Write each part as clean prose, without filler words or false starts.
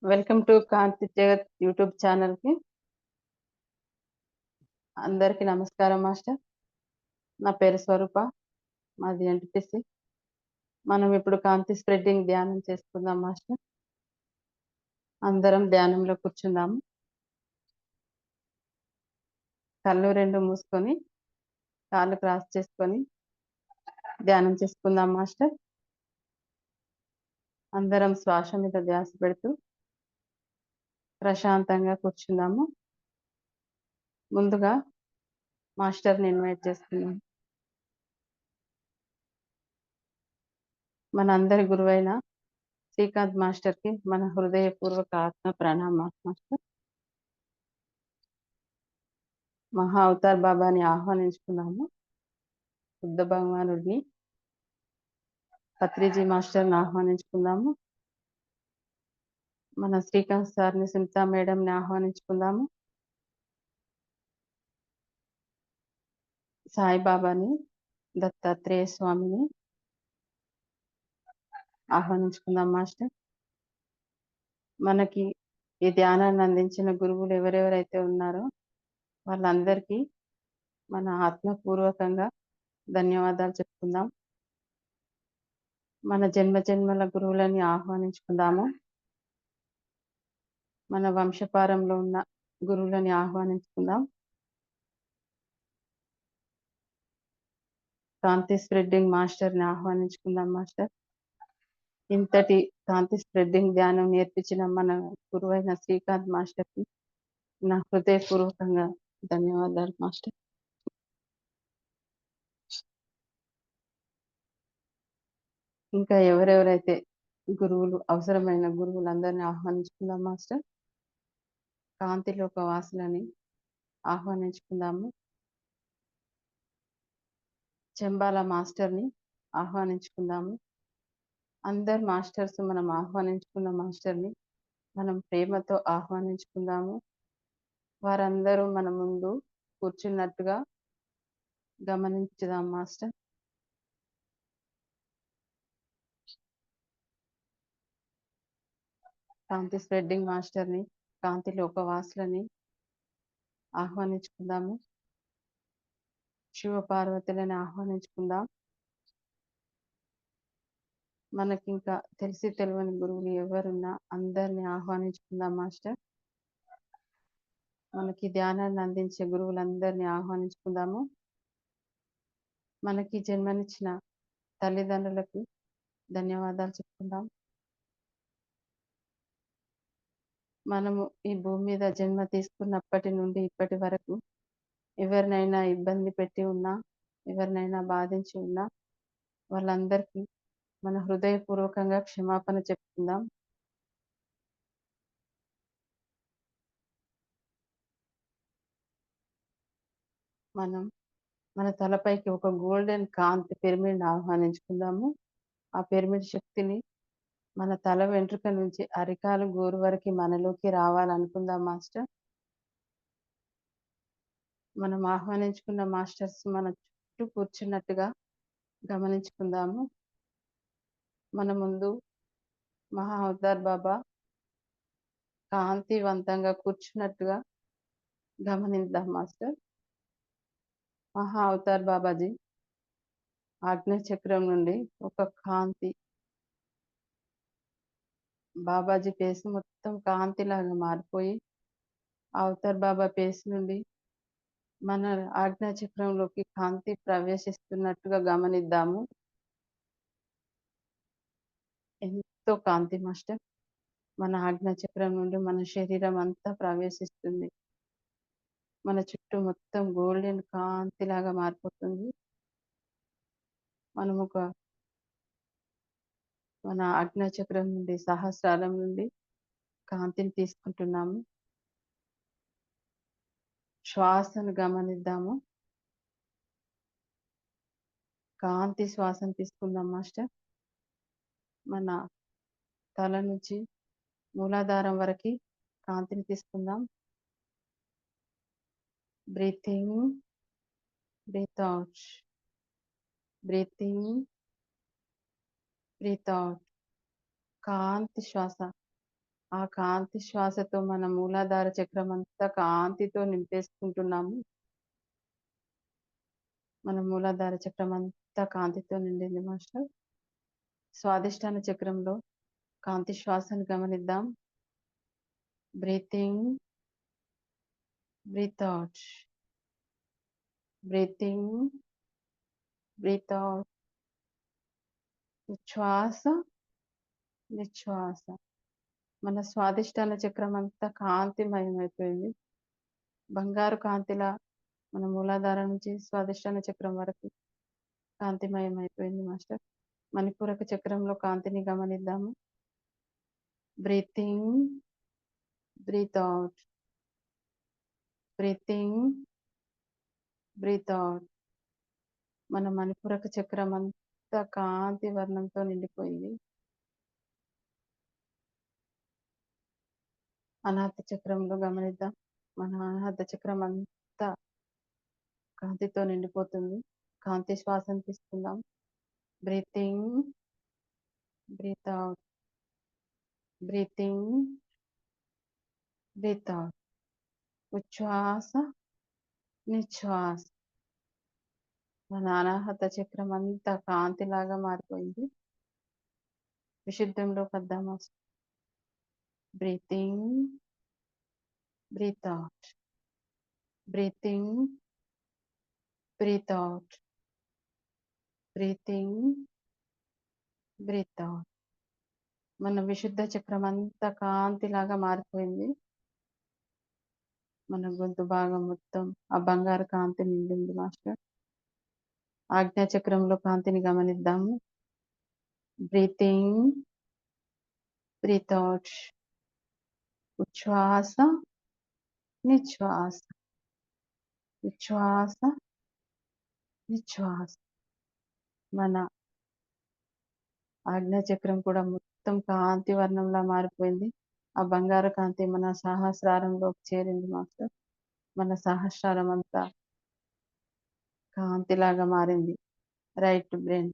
Welcome to కాంతి జగత్ YouTube ఛానల్‌కి. అందరికీ నమస్కారం మాస్టర్. నా పేరు స్వరూప. మాది ఎన్‌టిపిసి. మనం ఇప్పుడు కాంతి స్ప్రెడ్డింగ్ ధ్యానం చేసుకుందాం మాస్టర్. అందరం ధ్యానంలో కూర్చుందాము. కళ్ళు 2 మూసుకొని, కాళ్ళు క్రాస్ చేసుకొని ధ్యానం చేసుకుందాం మాస్టర్. అందరం శ్వాస మీద ధ్యాస పెడుతూ ప్రశాంతంగా కూర్చుందాము. ముందుగా మాస్టర్‌ని ఇన్వైట్ చేస్తున్నాం. మనందరి గురువైన శ్రీకాంత్ మాస్టర్‌కి మన హృదయపూర్వక ఆత్మ ప్రణామాలు మాస్టర్. మహా అవతార్ బాబాని ఆహ్వానించుకున్నాము. బుద్ధ భగవానుడిని, పత్రిజీ మాస్టర్‌ని ఆహ్వానించుకుందాము. మన శ్రీకాంత్ సార్‌ని, సునీత మేడంని ఆహ్వానించుకుందాము. సాయిబాబాని, దత్తాత్రేయ స్వామిని ఆహ్వానించుకుందాం మాస్టర్. మనకి ఈ ధ్యానాన్ని అందించిన గురువులు ఎవరెవరైతే ఉన్నారో వాళ్ళందరికీ మన ఆత్మపూర్వకంగా ధన్యవాదాలు చెప్పుకుందాం. మన జన్మజన్మల గురువులని ఆహ్వానించుకుందాము. మన వంశపారంలో ఉన్న గురువులని ఆహ్వానించుకుందాం. కాంతి స్ప్రెడ్డింగ్ మాస్టర్‌ని ఆహ్వానించుకుందాం మాస్టర్. ఇంతటి కాంతి స్ప్రెడ్డింగ్ ధ్యానం నేర్పించిన మన గురువైన శ్రీకాంత్ మాస్టర్‌కి నా హృదయపూర్వకంగా ధన్యవాదాలు మాస్టర్. ఇంకా ఎవరెవరైతే గురువులు అవసరమైన గురువులందరినీ ఆహ్వానించుకుందాం మాస్టర్. కాంతిలోక వాసులని ఆహ్వానించుకుందాము. చెంబాల మాస్టర్‌ని ఆహ్వానించుకుందాము. అందరు మాస్టర్స్ మనం ఆహ్వానించుకున్న మాస్టర్‌ని మనం ప్రేమతో ఆహ్వానించుకుందాము. వారందరూ మన ముందు కూర్చున్నట్టుగా గమనించుదాం మాస్టర్. కాంతి స్ప్రెడ్డింగ్ మాస్టర్‌ని, కాంతి లోకవాసులని ఆహ్వానించుకుందాము. శివపార్వతులని ఆహ్వానించుకుందాం. మనకింకా తెలిసి తెలియని గురువులు ఎవరున్నా అందరిని ఆహ్వానించుకుందాం మాస్టర్. మనకి ధ్యానాన్ని అందించే గురువులందరినీ ఆహ్వానించుకుందాము. మనకి జన్మనిచ్చిన తల్లిదండ్రులకు ధన్యవాదాలు చెప్పుకుందాం. మనము ఈ భూమి మీద జన్మ తీసుకున్నప్పటి నుండి ఇప్పటి వరకు ఎవరినైనా ఇబ్బంది పెట్టి ఉన్నా, ఎవరినైనా బాధించి ఉన్నా వాళ్ళందరికీ మన హృదయపూర్వకంగా క్షమాపణ చెప్పుకుందాం. మనం మన తలపైకి ఒక గోల్డెన్ కాంతి పిరమిడ్ ఆహ్వానించుకుందాము. ఆ పిరమిడ్ శక్తిని మన తల వెంట్రుక నుంచి అరికాలు గోరు వరకు మనలోకి రావాలనుకుందాం మాస్టర్. మనం ఆహ్వానించుకున్న మాస్టర్స్ మన చుట్టూ కూర్చున్నట్టుగా గమనించుకుందాము. మన ముందు మహా అవతార్ బాబా కాంతివంతంగా కూర్చున్నట్టుగా గమనిద్దాం మాస్టర్. మహా అవతార్ బాబాజీ ఆగ్నేయ చక్రం నుండి ఒక కాంతి బాబాజీ ఫేస్ మొత్తం కాంతిలాగా మారిపోయి అవతార్ బాబా ఫేస్ నుండి మన ఆజ్ఞా చక్రంలోకి కాంతి ప్రవేశిస్తున్నట్టుగా గమనిద్దాము. ఎంతో కాంతి మాస్టర్ మన ఆజ్ఞా చక్రం నుండి మన శరీరం అంతా ప్రవేశిస్తుంది. మన చుట్టూ మొత్తం గోల్డెన్ కాంతిలాగా మారిపోతుంది. మనం మన ఆజ్ఞా చక్రం నుండి సహస్రారం నుండి కాంతిని తీసుకుంటున్నాము. శ్వాసను గమనిద్దాము. కాంతి శ్వాసను తీసుకుందాం మాస్టర్. మన తల నుంచి మూలాధారం వరకు కాంతిని తీసుకుందాం. Breathe in, breathe out, breathe in, breathe out. కాంతి శ్వాస ఆ కాంతి శ్వాసతో మన మూలాధార చక్రం అంతా కాంతితో నింపేసుకుంటున్నాము. మన మూలాధార చక్రం అంతా కాంతితో నిండింది మాస్టర్. స్వాదిష్టాన చక్రంలో కాంతి శ్వాసను గమనిద్దాం. Breathe in, breath out, breathe in, breath out. ఉచ్ఛ్వాస, నిశ్వాస. మన స్వాదిష్టాన చక్రం అంతా కాంతిమయమైపోయింది. బంగారు కాంతిలా మన మూలాధార నుంచి స్వాదిష్టాన చక్రం వరకు కాంతిమయం అయిపోయింది మాస్టర్. మణిపూరక చక్రంలో కాంతిని గమనిద్దాము. Breathe in, breath out, breathe in, breath out. మన మణిపూరక చక్రం అంతా కాంతి వర్ణంతో నిండిపోయింది. అనాహత చక్రంలో గమనిద్దాం. మన అనాహత చక్రం అంతా కాంతితో నిండిపోతుంది. కాంతి శ్వాసను తీసుకుందాం. Breathe in, breath out, breathe in, breath out. ఉచ్ఛ్వాస, నిశ్వాస. మన అనాహత చక్రం అంతా కాంతిలాగా మారిపోయింది. విశుద్ధంలో పద్దాము. Breathe in, breath out, breathe in, breath out, breathe in, breath out. మన విశుద్ధ చక్రం అంతా కాంతిలాగా మారిపోయింది. మన గొంతు భాగం మొత్తం ఆ బంగారు కాంతి నిండింది మాస్టర్. ఆజ్ఞా చక్రంలో కాంతిని గమనిద్దాము. Breathe in, breath out. ఉచ్ఛ్వాస, నిశ్వాస, ఉచ్ఛ్వాస, నిశ్వాస. మన ఆజ్ఞా చక్రం కూడా మొత్తం కాంతి వర్ణంలా మారిపోయింది. ఆ బంగారు కాంతి మన సహస్రారంలోకి చేరింది మాస్టర్. మన సహస్రారం అంతా కాంతిలాగా మారింది. రైట్ బ్రెయిన్,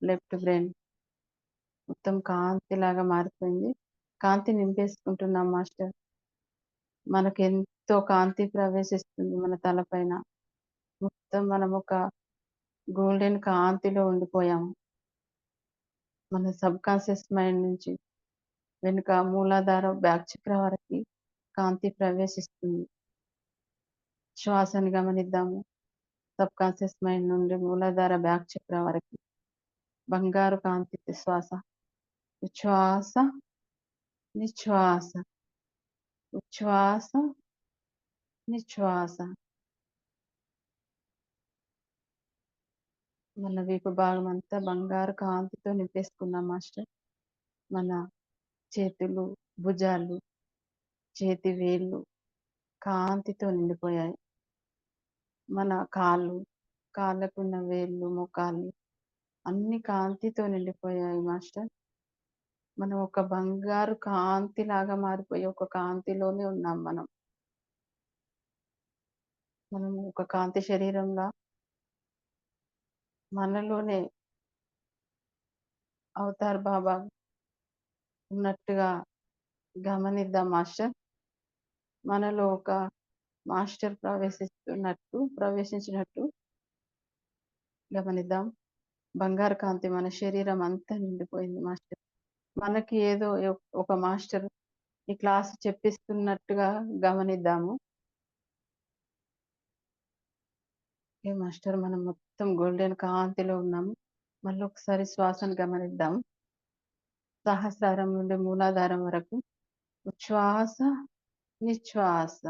లెఫ్ట్ బ్రెయిన్ మొత్తం కాంతిలాగా మారిపోయింది. కాంతి నింపేసుకుంటున్నాం మాస్టర్. మనకెంతో కాంతి ప్రవేశిస్తుంది మన తలపైన. మొత్తం మనం ఒక గోల్డెన్ కాంతిలో ఉండిపోయాము. మన సబ్ కాన్షియస్ మైండ్ నుంచి వెనుక మూలాధార బ్యాక్ చక్ర వరకు కాంతి ప్రవేశిస్తుంది. శ్వాసని గమనిద్దాము. సబ్ కాన్షియస్ మైండ్ నుండి మూలాధార బ్యాక్ చక్ర వరకు బంగారు కాంతి శ్వాస. ఉచ్ఛ్వాస, నిశ్వాస, ఉచ్ఛ్వాస, నిశ్వాస. మన వీపు భాగం అంతా బంగారు కాంతితో నింపేసుకున్నాం మాస్టర్. మన చేతులు, భుజాలు, చేతి వేళ్ళు కాంతితో నిండిపోయాయి. మన కాళ్ళకున్న వేళ్ళు, మోకాళ్ళు అన్ని కాంతితో నిండిపోయాయి మాస్టర్. మనం ఒక బంగారు కాంతి లాగా మారిపోయి ఒక కాంతిలోనే ఉన్నాం మనం. మనం ఒక కాంతి శరీరంలా మనలోనే అవతార్ బాబా ఉన్నట్టుగా గమనిద్దాం మాస్టర్. మనలో ఒక మాస్టర్ ప్రవేశించినట్టు గమనిద్దాం. బంగారు కాంతి మన శరీరం అంతా నిండిపోయింది మాస్టర్. మనకి ఏదో ఒక మాస్టర్ ఈ క్లాస్ చెప్పిస్తున్నట్టుగా గమనిద్దాము. ఏ మాస్టర్ మనం మొత్తం గోల్డెన్ కాంతిలో ఉన్నాము. మళ్ళీ ఒకసారి శ్వాసను గమనిద్దాం. సహస్రారం నుండి మూలాధారం వరకు ఉచ్ఛ్వాస, నిశ్వాస,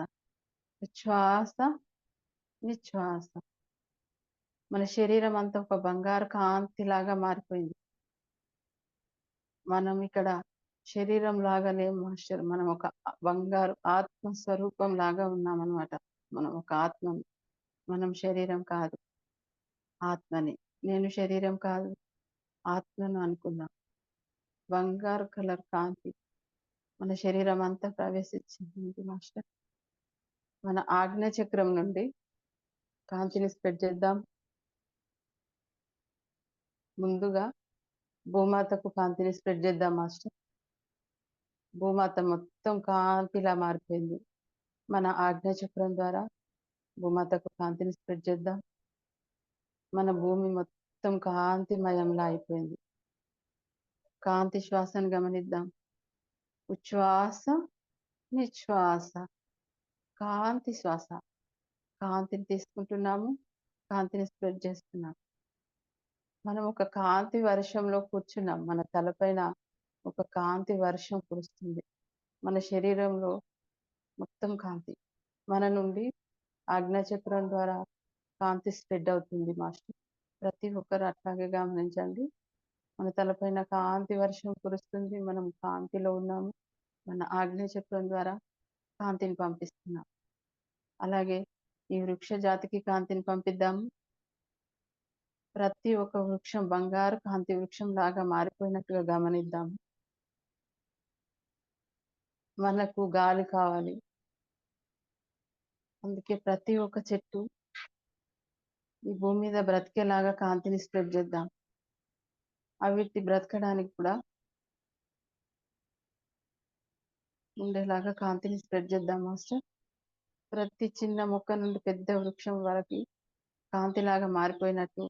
ఉచ్ఛ్వాస, నిశ్వాస. మన శరీరం అంతా ఒక బంగారు కాంతి లాగా మారిపోయింది. మనం ఇక్కడ శరీరం లాగా లేము మాస్టర్. మనం ఒక బంగారు ఆత్మ స్వరూపం లాగా ఉన్నామన్నమాట. మనం ఒక ఆత్మని, మనం శరీరం కాదు, ఆత్మని. నేను శరీరం కాదు, ఆత్మను అనుకుందాం. బంగారు కలర్ కాంతి మన శరీరం అంతా ప్రవేశించింది మాస్టర్. మన ఆజ్ఞ చక్రం నుండి కాంతిని స్ప్రెడ్ చేద్దాం. ముందుగా భూమాతకు కాంతిని స్ప్రెడ్ చేద్దాం మాస్టర్. భూమాత మొత్తం కాంతిలా మారిపోయింది. మన ఆజ్ఞాచక్రం ద్వారా భూమాతకు కాంతిని స్ప్రెడ్ చేద్దాం. మన భూమి మొత్తం కాంతిమయంలా అయిపోయింది. కాంతి శ్వాసను గమనిద్దాం. ఉచ్ఛ్వాస, నిశ్వాస, కాంతి శ్వాస. కాంతిని తీసుకుంటున్నాము, కాంతిని స్ప్రెడ్ చేస్తున్నాం. మనం ఒక కాంతి వర్షంలో కూర్చున్నాం. మన తలపైన ఒక కాంతి వర్షం కురుస్తుంది. మన శరీరంలో మొత్తం కాంతి. మన నుండి ఆజ్ఞాచక్రం ద్వారా కాంతి స్ప్రెడ్ అవుతుంది మాస్టర్. ప్రతి ఒక్కరు అట్లాగే గమనించండి. మన తలపైన కాంతి వర్షం కురుస్తుంది. మనం కాంతిలో ఉన్నాము. మన ఆజ్ఞాచక్రం ద్వారా కాంతిని పంపిస్తున్నాం. అలాగే ఈ వృక్ష జాతికి కాంతిని పంపిద్దాము. ప్రతి ఒక్క వృక్షం బంగారు కాంతి వృక్షం లాగా మారిపోయినట్టుగా గమనిద్దాము. మనకు గాలి కావాలి. అందుకే ప్రతి ఒక్క చెట్టు ఈ భూమి మీద బ్రతికేలాగా కాంతిని స్ప్రెడ్ చేద్దాం. అవిటి బ్రతకడానికి కూడా ఉండేలాగా కాంతిని స్ప్రెడ్ చేద్దాం మాస్టర్. ప్రతి చిన్న మొక్క నుండి పెద్ద వృక్షం వరకు కాంతిలాగా మారిపోయినట్టు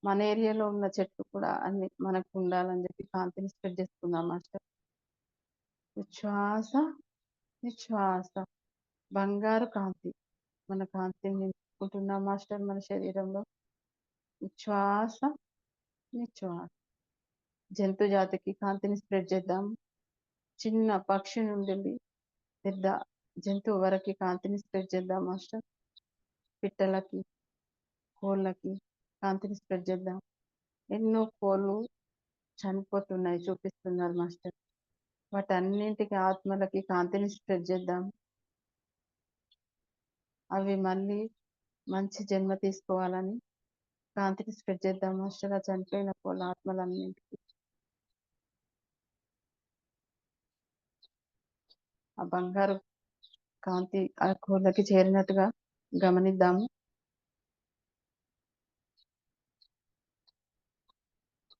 మన ఏరియాలో ఉన్న చెట్లు కూడా అన్ని మనకు ఉండాలని చెప్పి కాంతిని స్ప్రెడ్ చేసుకుందాం మాస్టర్. ఉచ్ఛ్వాస, నిశ్వాస, బంగారు కాంతి. మన కాంతిని నింపుకుంటున్నాం మాస్టర్ మన శరీరంలో. ఉచ్ఛ్వాస, నిశ్వాస. జంతు జాతికి కాంతిని స్ప్రెడ్ చేద్దాం. చిన్న పక్షి నుండి పెద్ద జంతువు వరకు కాంతిని స్ప్రెడ్ చేద్దాం మాస్టర్. పిట్టలకి, కోళ్ళకి కాంతిని స్ప్రెడ్ చేద్దాం. ఎన్నో కోళ్ళు చనిపోతున్నాయి చూపిస్తున్నారు మాస్టర్. వాటన్నింటికి ఆత్మలకి కాంతిని స్ప్రెడ్ చేద్దాం. అవి మళ్ళీ మంచి జన్మ తీసుకోవాలని కాంతిని స్ప్రెడ్ చేద్దాం మాస్టర్. ఆ చనిపోయిన కోళ్ళ ఆత్మలన్నింటికి ఆ బంగారు కాంతి ఆ కోళ్ళకి చేరినట్టుగా గమనిద్దాము.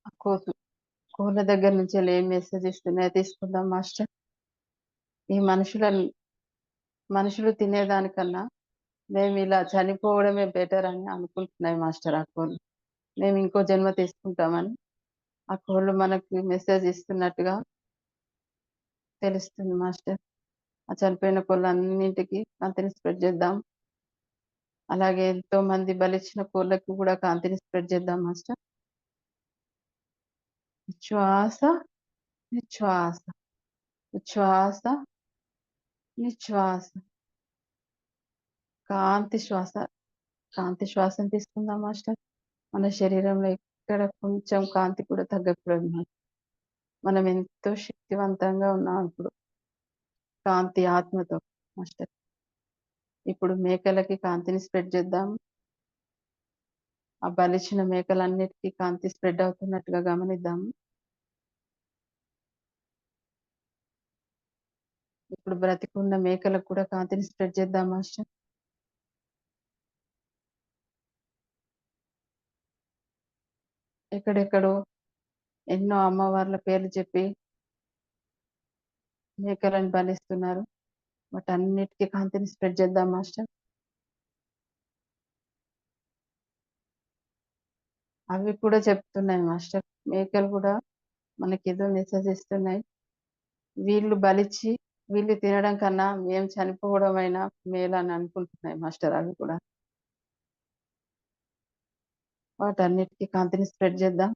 ఆ కోళ్ళ దగ్గర నుంచి ఏం మెసేజ్ ఇస్తున్నాయో తీసుకుందాం మాస్టర్. ఈ మనుషులు తినేదానికన్నా మేము ఇలా చనిపోవడమే బెటర్ అని అనుకుంటున్నాయి మాస్టర్ ఆ కోళ్ళు. మేము ఇంకో జన్మ తీసుకుంటామని ఆ కోళ్ళు మనకి మెసేజ్ ఇస్తున్నట్టుగా తెలుస్తుంది మాస్టర్. ఆ చనిపోయిన కోళ్ళన్నింటికి కాంతిని స్ప్రెడ్ చేద్దాం. అలాగే ఎంతో మంది బలిచ్చిన కోళ్ళకి కూడా కాంతిని స్ప్రెడ్ చేద్దాం మాస్టర్. ఉచ్ఛ్వాస, నిశ్వాస, ఉచ్ఛ్వాస, నిశ్వాస, కాంతి శ్వాస. కాంతి శ్వాసను తీసుకుందాం మాస్టర్. మన శరీరంలో ఎక్కడ కొంచెం కాంతి కూడా తగ్గకూడదు మాస్టర్. మనం ఎంతో శక్తివంతంగా ఉన్నాం ఇప్పుడు కాంతి ఆత్మతో మాస్టర్. ఇప్పుడు మేకలకి కాంతిని స్ప్రెడ్ చేద్దాం. ఆ బలిచిన మేకలన్నిటికీ కాంతి స్ప్రెడ్ అవుతున్నట్టుగా గమనిద్దాము. ఇప్పుడు బ్రతికున్న మేకలకు కూడా కాంతిని స్ప్రెడ్ చేద్దాం మాస్టర్. ఎక్కడెక్కడో ఎన్నో అమ్మవార్ల పేర్లు చెప్పి మేకలను బలిస్తున్నారు. వాటన్నిటికీ కాంతిని స్ప్రెడ్ చేద్దాం మాస్టర్. అవి కూడా చెప్తున్నాయి మాస్టర్. మేకలు కూడా మనకేదో మెసేజ్ ఇస్తున్నాయి. వీళ్ళు బలిచ్చి వీళ్ళు తినడం కన్నా మేము చనిపోవడం అయినా మేలని అనుకుంటున్నాయి మాస్టర్ అవి కూడా. వాటన్నిటికీ కాంతిని స్ప్రెడ్ చేద్దాం.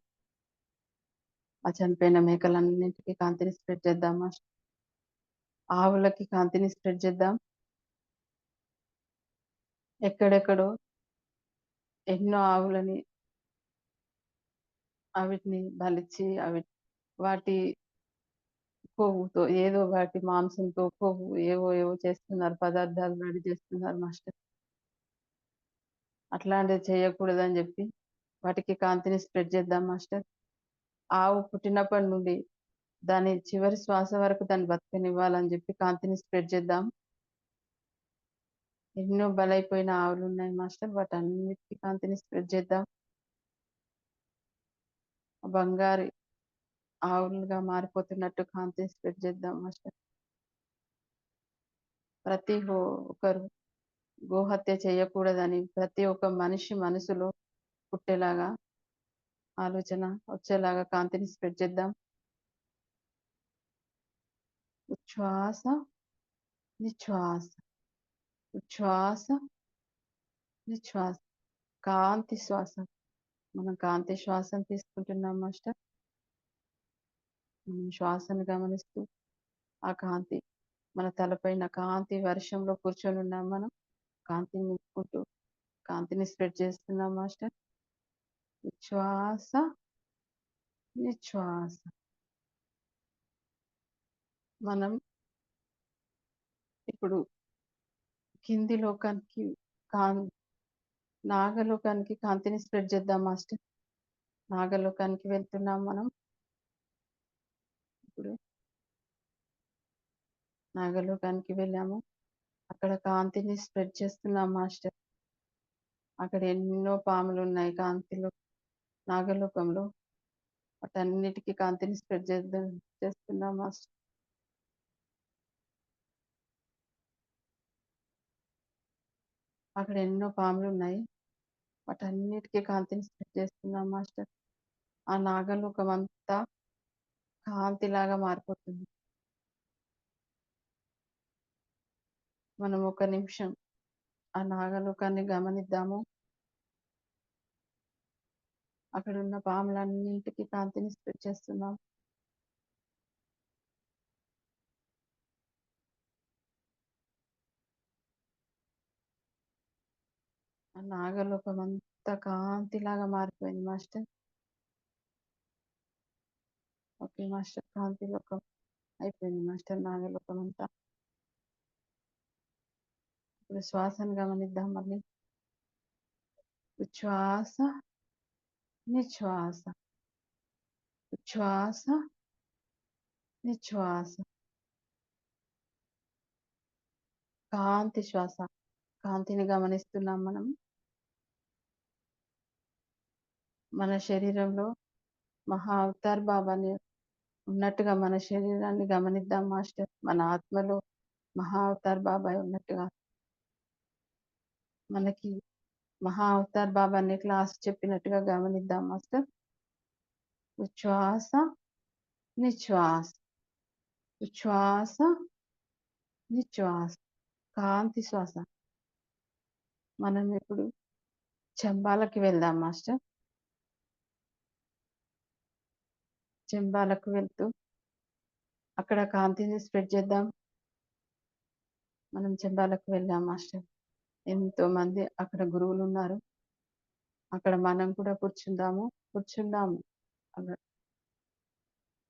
ఆ చనిపోయిన మేకలన్నింటికీ కాంతిని స్ప్రెడ్ చేద్దాం మాస్టర్. ఆవులకి కాంతిని స్ప్రెడ్ చేద్దాం. ఎక్కడెక్కడో ఎన్నో ఆవులని అవిటిని బలిచ్చి వాటి కొవ్వుతో ఏదో వాటి మాంసంతో కొవ్వు ఏవో ఏవో చేస్తున్నారు. పదార్థాలు రెడీ చేస్తున్నారు మాస్టర్. అట్లాంటివి చేయకూడదని చెప్పి వాటికి కాంతిని స్ప్రెడ్ చేద్దాం మాస్టర్. ఆవు పుట్టినప్పటి నుండి దాని చివరి శ్వాస వరకు దాన్ని బతకనివ్వాలని చెప్పి కాంతిని స్ప్రెడ్ చేద్దాం. ఎన్నో బలైపోయిన ఆవులున్నాయి మాస్టర్. వాటన్నిటికీ కాంతిని స్ప్రెడ్ చేద్దాం. బంగారు ఆవులుగా మారిపోతున్నట్టు కాంతిని స్ప్రెడ్ చేద్దాం మాస్టర్. ప్రతి ఒక్కరు గోహత్య చేయకూడదని ప్రతి ఒక్క మనిషి మనసులో పుట్టేలాగా ఆలోచన వచ్చేలాగా కాంతిని స్ప్రెడ్ చేద్దాం. ఉచ్ఛ్వాస, నిశ్వాస, ఉచ్ఛ్వాస, నిశ్వాస. కాంతి శ్వాస. మనం కాంతి శ్వాసను తీసుకుంటున్నాం మాస్టర్. శ్వాసను గమనిస్తూ ఆ కాంతి మన తలపైన కాంతి వర్షంలో కూర్చొని ఉన్నాం మనం. కాంతిని నింపుకుంటూ కాంతిని స్ప్రెడ్ చేస్తున్నాం మాస్టర్. ఉచ్ఛ్వాస, నిశ్వాస. మనం ఇప్పుడు కింది లోకానికి నాగలోకానికి కాంతిని స్ప్రెడ్ చేద్దాం మాస్టర్. నాగలోకానికి వెళ్తున్నాం మనం. ఇప్పుడు నాగలోకానికి వెళ్ళాము. అక్కడ కాంతిని స్ప్రెడ్ చేస్తున్నాం మాస్టర్. అక్కడ ఎన్నో పాములు ఉన్నాయి కాంతిలో, నాగలోకంలో. వాటన్నిటికీ కాంతిని స్ప్రెడ్ చేస్తున్నాం మాస్టర్. అక్కడ ఎన్నో పాములు ఉన్నాయి. వాటన్నిటికీ కాంతిని స్ప్రెడ్ చేస్తున్నాం మాస్టర్. ఆ నాగలోకం అంతా కాంతిలాగా మారిపోతుంది. మనం ఒక నిమిషం ఆ నాగలోకాన్ని గమనిద్దాము. అక్కడ ఉన్న పాములన్నింటికి కాంతిని స్ప్రెడ్ చేస్తున్నాం. ఆ నాగలోకం అంతా కాంతిలాగా మారిపోయింది మాస్టర్. ఓకే మాస్టర్, కాంతి లోకం అయిపోయింది మాస్టర్ నాగలోకం అంతా. ఇప్పుడు శ్వాసను గమనిద్దాం మళ్ళీ. ఉచ్ఛ్వాస, నిశ్వాస, ఉచ్ఛ్వాస, నిశ్వాస. కాంతి శ్వాస. కాంతిని గమనిస్తున్నాం మనం. మన శరీరంలో మహా అవతార్ బాబాని ఉన్నట్టుగా మన శరీరాన్ని గమనిద్దాం మాస్టర్. మన ఆత్మలో మహా అవతార్ బాబా ఉన్నట్టుగా మనకి మహా అవతార్ బాబాని క్లాస్ చెప్పినట్టుగా గమనిద్దాం మాస్టర్. ఉచ్ఛ్వాస, నిశ్వాస, ఉచ్ఛ్వాస, నిశ్వాస. కాంతి శ్వాస. మనం ఇప్పుడు చెంబాలకి వెళ్దాం మాస్టర్. చెంబాలకు వెళ్తూ అక్కడ కాంతిని స్ప్రెడ్ చేద్దాం. మనం చెంబాలకు వెళ్ళాం మాస్టర్. ఎంతో మంది అక్కడ గురువులు ఉన్నారు. అక్కడ మనం కూడా కూర్చుందాము. అక్కడ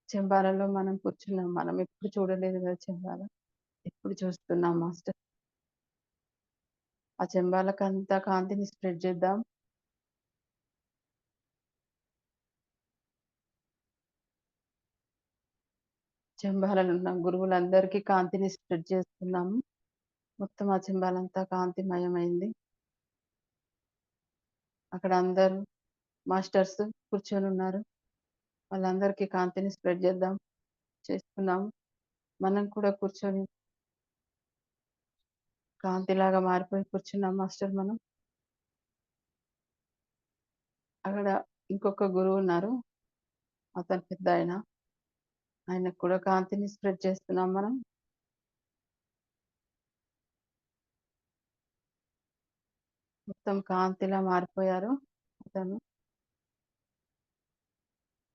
చెంబాలలో మనం కూర్చున్నాం. మనం ఎప్పుడు చూడలేదు కదా చెంబాల. ఎప్పుడు చూస్తున్నాం మాస్టర్. ఆ చెంబాలకంతా కాంతిని స్ప్రెడ్ చేద్దాం. చెంబాలలో ఉన్న గురువులందరికీ కాంతిని స్ప్రెడ్ చేస్తున్నాము. మొత్తం ఆ చెంబాలంతా కాంతిమయమైంది. అక్కడ అందరూ మాస్టర్స్ కూర్చొని ఉన్నారు. వాళ్ళందరికీ కాంతిని స్ప్రెడ్ చేస్తున్నాము. మనం కూడా కూర్చొని కాంతిలాగా మారిపోయి కూర్చున్నాం మాస్టర్ మనం. అక్కడ ఇంకొక గురువు ఉన్నారు. అతను పెద్ద ఆయనకు కూడా కాంతిని స్ప్రెడ్ చేస్తున్నాం మనం. మొత్తం కాంతిలా మారిపోయారు అతను.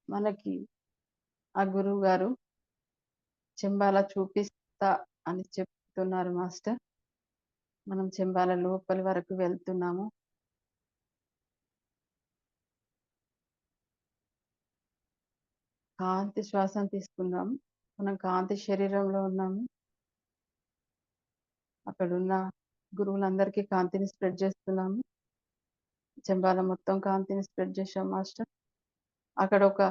మనకి ఆ గురువు గారు చెంబాల చూపిస్తా అని చెప్తున్నారు మాస్టర్. మనం చెంబాల లోపలి వరకు వెళ్తున్నాము. కాంతి శ్వాసను తీసుకుందాం. మనం కాంతి శరీరంలో ఉన్నాము. అక్కడున్న గురువులందరికీ కాంతిని స్ప్రెడ్ చేస్తున్నాము. చెంబాల మొత్తం కాంతిని స్ప్రెడ్ చేశాం మాస్టర్. అక్కడ ఒక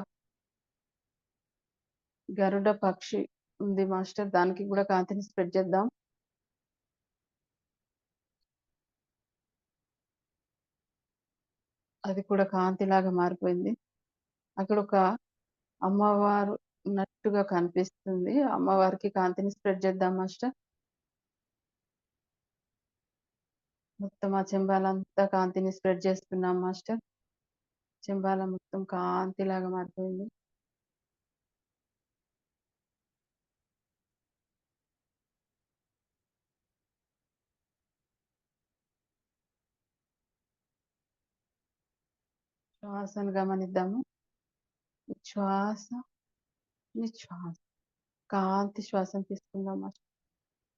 గరుడ పక్షి ఉంది మాస్టర్. దానికి కూడా కాంతిని స్ప్రెడ్ చేద్దాం. అది కూడా కాంతిలాగా మారిపోయింది. అక్కడ ఒక అమ్మవారు ఉన్నట్టుగా కనిపిస్తుంది. అమ్మవారికి కాంతిని స్ప్రెడ్ చేద్దాం మాస్టర్. మొత్తం ఆ చెంబాలంతా కాంతిని స్ప్రెడ్ చేస్తున్నాం మాస్టర్. చెంబాల మొత్తం కాంతిలాగా మారిపోయింది. శ్వాసను గమనిద్దాము. శ్వాస, నిశ్వాస. కాంతి శ్వాసను తీసుకుందాం మాస్టర్.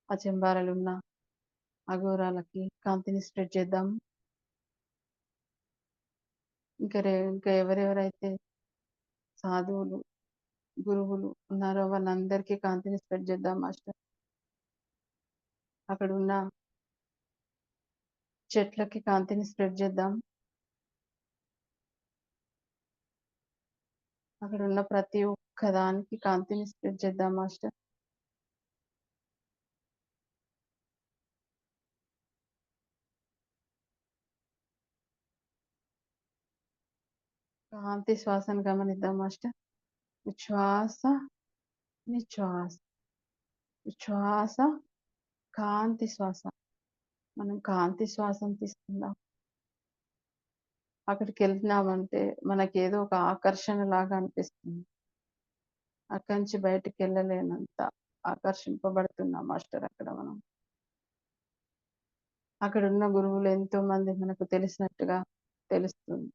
ఆ చెంబాలలున్న అఘోరాలకి కాంతిని స్ప్రెడ్ చేద్దాం. ఇంకా ఎవరెవరైతే సాధువులు, గురువులు ఉన్నారో వాళ్ళందరికీ కాంతిని స్ప్రెడ్ చేద్దాం మాస్టర్. అక్కడున్న చెట్లకి కాంతిని స్ప్రెడ్ చేద్దాం. అక్కడున్న ప్రతి ఒక్క దానికి కాంతిని స్ప్రెడ్ చేద్దాం మాస్టర్. కాంతి శ్వాసను గమనిద్దాం మాస్టర్. ఉచ్ఛ్వాస, నిశ్వాస. ఉచ్ఛ్వాస, కాంతి శ్వాస. మనం కాంతి శ్వాసను తీసుకుందాం. అక్కడికి వెళ్తున్నామంటే మనకేదో ఒక ఆకర్షణ లాగా అనిపిస్తుంది. అక్కడి నుంచి బయటికి వెళ్ళలేనంత ఆకర్షింపబడుతున్నాం మాస్టర్ అక్కడ మనం. అక్కడున్న గురువులు ఎంతో మంది మనకు తెలిసినట్టుగా తెలుస్తుంది.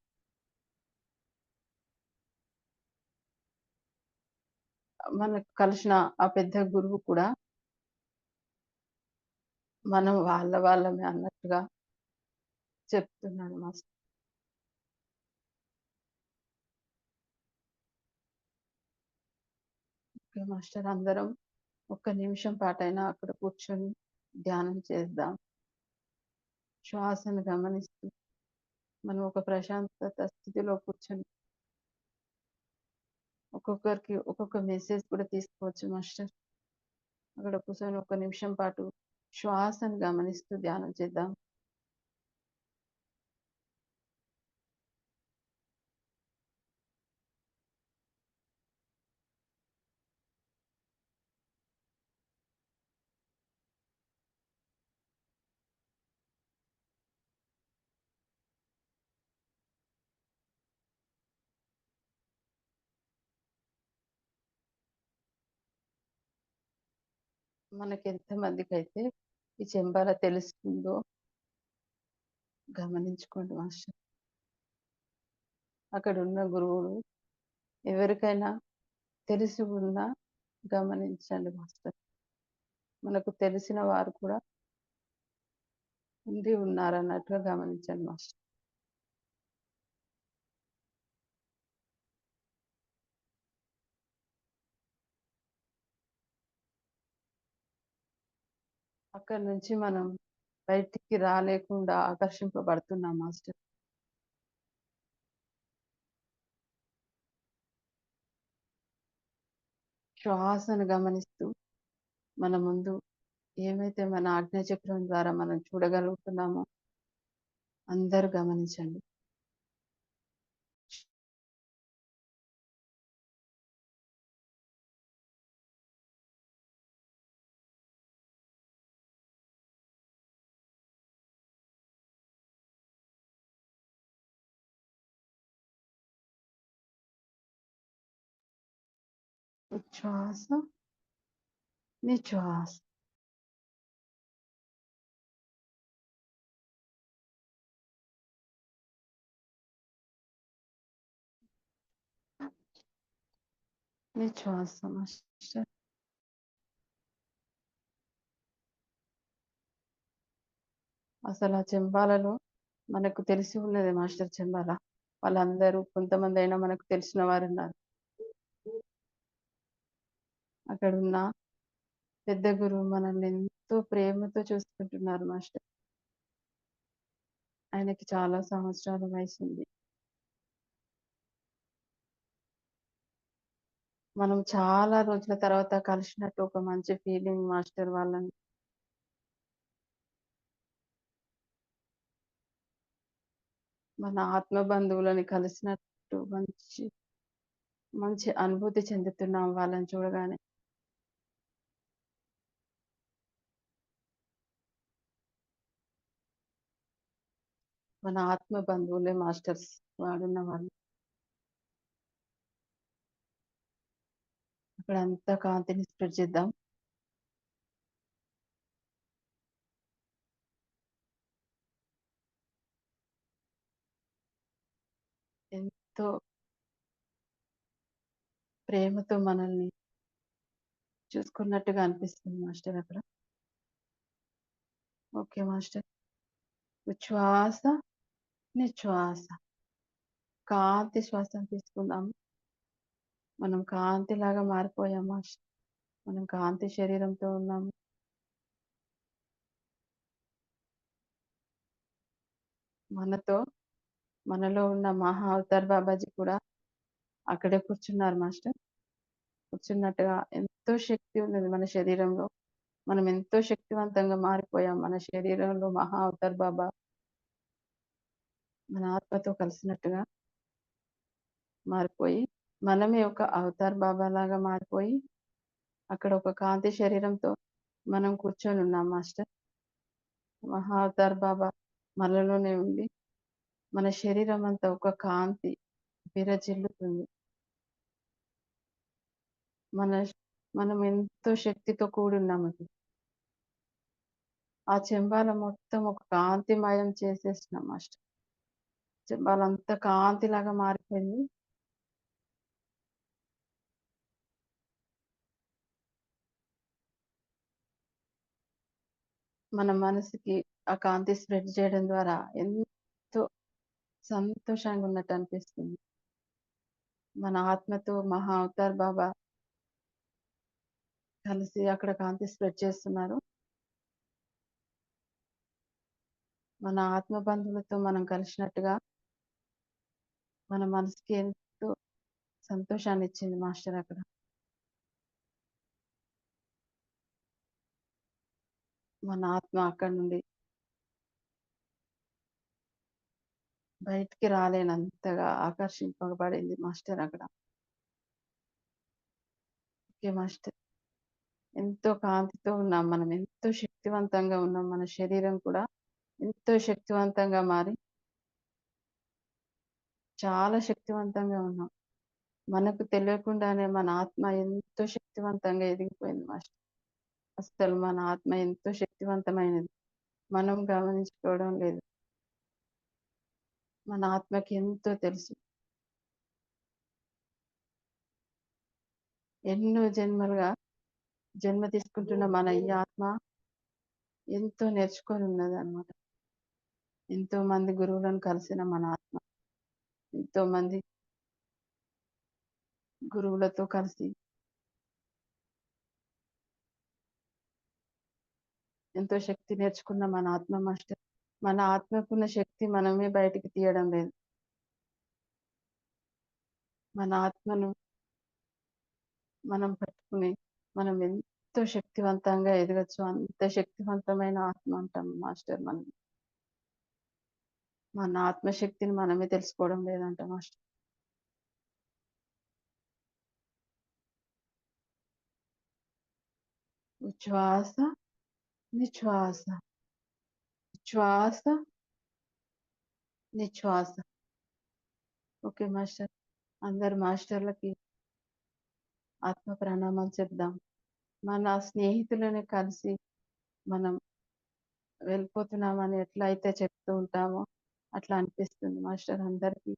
మనకు కలిసిన ఆ పెద్ద గురువు కూడా మనం వాళ్ళమే అన్నట్టుగా చెప్తున్నాడు మాస్టర్. ఓకే మాస్టర్, అందరం ఒక్క నిమిషం పాటైనా అక్కడ కూర్చొని ధ్యానం చేద్దాం. శ్వాసను గమనిస్తూ మనం ఒక ప్రశాంతత స్థితిలో కూర్చొని ఒక్కొక్కరికి ఒక్కొక్క మెసేజ్ కూడా తీసుకోవచ్చు మాస్టర్. అక్కడ కూర్చొని ఒక నిమిషం పాటు శ్వాసను గమనిస్తూ ధ్యానం చేద్దాం. మనకి ఎంతమందికి అయితే ఈ చెంబాల తెలుస్తుందో గమనించుకోండి మాస్టర్. అక్కడ ఉన్న గురువులు ఎవరికైనా తెలిసి ఉన్నా గమనించండి మాస్టర్. మనకు తెలిసిన వారు కూడా ఉండి ఉన్నారన్నట్టుగా గమనించండి మాస్టర్. అక్కడి నుంచి మనం బయటికి రాలేకుండా ఆకర్షింపబడుతున్నాం మాస్టర్. శ్వాసను గమనిస్తూ మన ముందు ఏమైతే మన ఆజ్ఞాచక్రం ద్వారా మనం చూడగలుగుతున్నామో అందరూ గమనించండి. ఉచ్ఛ్వాస, నిశ్వాస. నిశ్వాస మాస్టర్. అసలు ఆ చెంబాలలో మనకు తెలిసి ఉన్నది మాస్టర్. చెంబాల వాళ్ళందరూ కొంతమంది అయినా మనకు తెలిసిన వారు ఉన్నారు. అక్కడున్న పెద్ద గురువు మనల్ని ఎంతో ప్రేమతో చూసుకుంటున్నారు మాస్టర్. ఆయనకి చాలా సంవత్సరాల వయసు ఉంది. మనం చాలా రోజుల తర్వాత కలిసినట్టు ఒక మంచి ఫీలింగ్ మాస్టర్ వాళ్ళని. మన ఆత్మ బంధువులని కలిసినట్టు మంచి మంచి అనుభూతి చెందుతున్నాం వాళ్ళని చూడగానే. మన ఆత్మ బంధువులే మాస్టర్స్ వాడున్న వాళ్ళు. అక్కడంతా కాంతిని స్ప్రెడ్ చేద్దాం. ఎంతో ప్రేమతో మనల్ని చూసుకున్నట్టుగా అనిపిస్తుంది మాస్టర్ అక్కడ. Okay master. ఉచ్ఛ్వాస, నిశ్వాస. కాంతి శ్వాసను తీసుకుందాం. మనం కాంతిలాగా మారిపోయాం మాస్టర్. మనం కాంతి శరీరంతో ఉన్నాము. మనలో ఉన్న మహా అవతార్ బాబాజీ కూడా అక్కడే కూర్చున్నారు మాస్టర్. కూర్చున్నట్టుగా ఎంతో శక్తి ఉన్నది మన శరీరంలో. మనం ఎంతో శక్తివంతంగా మారిపోయాం. మన శరీరంలో మహా అవతార్ బాబా మన ఆత్మతో కలిసినట్టుగా మారిపోయి, మనమే ఒక అవతార్ బాబా లాగా మారిపోయి, అక్కడ ఒక కాంతి శరీరంతో మనం కూర్చొని ఉన్నాం మాస్టర్. మహా అవతార్ బాబా మనలోనే ఉండి, మన శరీరం అంతా ఒక కాంతి విరజిల్లుతుంది. మన మనం ఎంతో శక్తితో కూడున్నాం అది. ఆ చెంబాల మొత్తం ఒక కాంతిమయం చేసేసినాం మాస్టర్. చెంబాలంతా కాంతిలాగా మారిపోయింది. మన మనసుకి ఆ కాంతి స్ప్రెడ్ చేయడం ద్వారా ఎంతో సంతోషంగా ఉన్నట్టు అనిపిస్తుంది. మన ఆత్మతో మహా అవతార్ బాబా కలిసి అక్కడ కాంతి స్ప్రెడ్ చేస్తున్నారు. మన ఆత్మ బంధువులతో మనం కలిసినట్టుగా మన మనసుకి ఎంతో సంతోషాన్ని ఇచ్చింది మాస్టర్ అక్కడ. మన ఆత్మ అక్కడి నుండి బయటికి రాలేనంతగా ఆకర్షింపబడింది మాస్టర్ అక్కడ. Okay master. ఎంతో కాంతితో ఉన్నాం. మనం ఎంతో శక్తివంతంగా ఉన్నాం. మన శరీరం కూడా ఎంతో శక్తివంతంగా మారి చాలా శక్తివంతంగా ఉన్నాం. మనకు తెలియకుండానే మన ఆత్మ ఎంతో శక్తివంతంగా ఎదిగిపోయింది మాస్టర్. అసలు మన ఆత్మ ఎంతో శక్తివంతమైనది. మనం గమనించుకోవడం లేదు. మన ఆత్మకి ఎంతో తెలుసు. ఎన్నో జన్మలుగా జన్మ తీసుకుంటున్న మన ఈ ఆత్మ ఎంతో నేర్చుకొని ఉన్నదన్నమాట. ఎంతో మంది గురువులను కలిసిన మన ఆత్మ ఎంతో మంది గురువులతో కలిసి ఎంతో శక్తి నేర్చుకున్న మన ఆత్మ మాస్టర్. మన ఆత్మకున్న శక్తి మనమే బయటికి తీయడం లేదు. మన ఆత్మను మనం పట్టుకుని మనం ఎంతో శక్తివంతంగా ఎదగచ్చు. అంత శక్తివంతమైన ఆత్మ అంటాం మాస్టర్ మనం. మన ఆత్మశక్తిని మనమే తెలుసుకోవడం లేదంట మాస్టర్. ఉచ్ఛ్వాస, నిశ్వాస, ఉచ్ఛ్వాస, నిశ్వాస. Okay master. అందరు మాస్టర్లకి ఆత్మ ప్రణామాలు చెప్దాం. మన స్నేహితులని కలిసి మనం వెళ్ళిపోతున్నామని ఎట్లయితే చెప్తూ ఉంటామో అట్లా అనిపిస్తుంది మాస్టర్. అందరికీ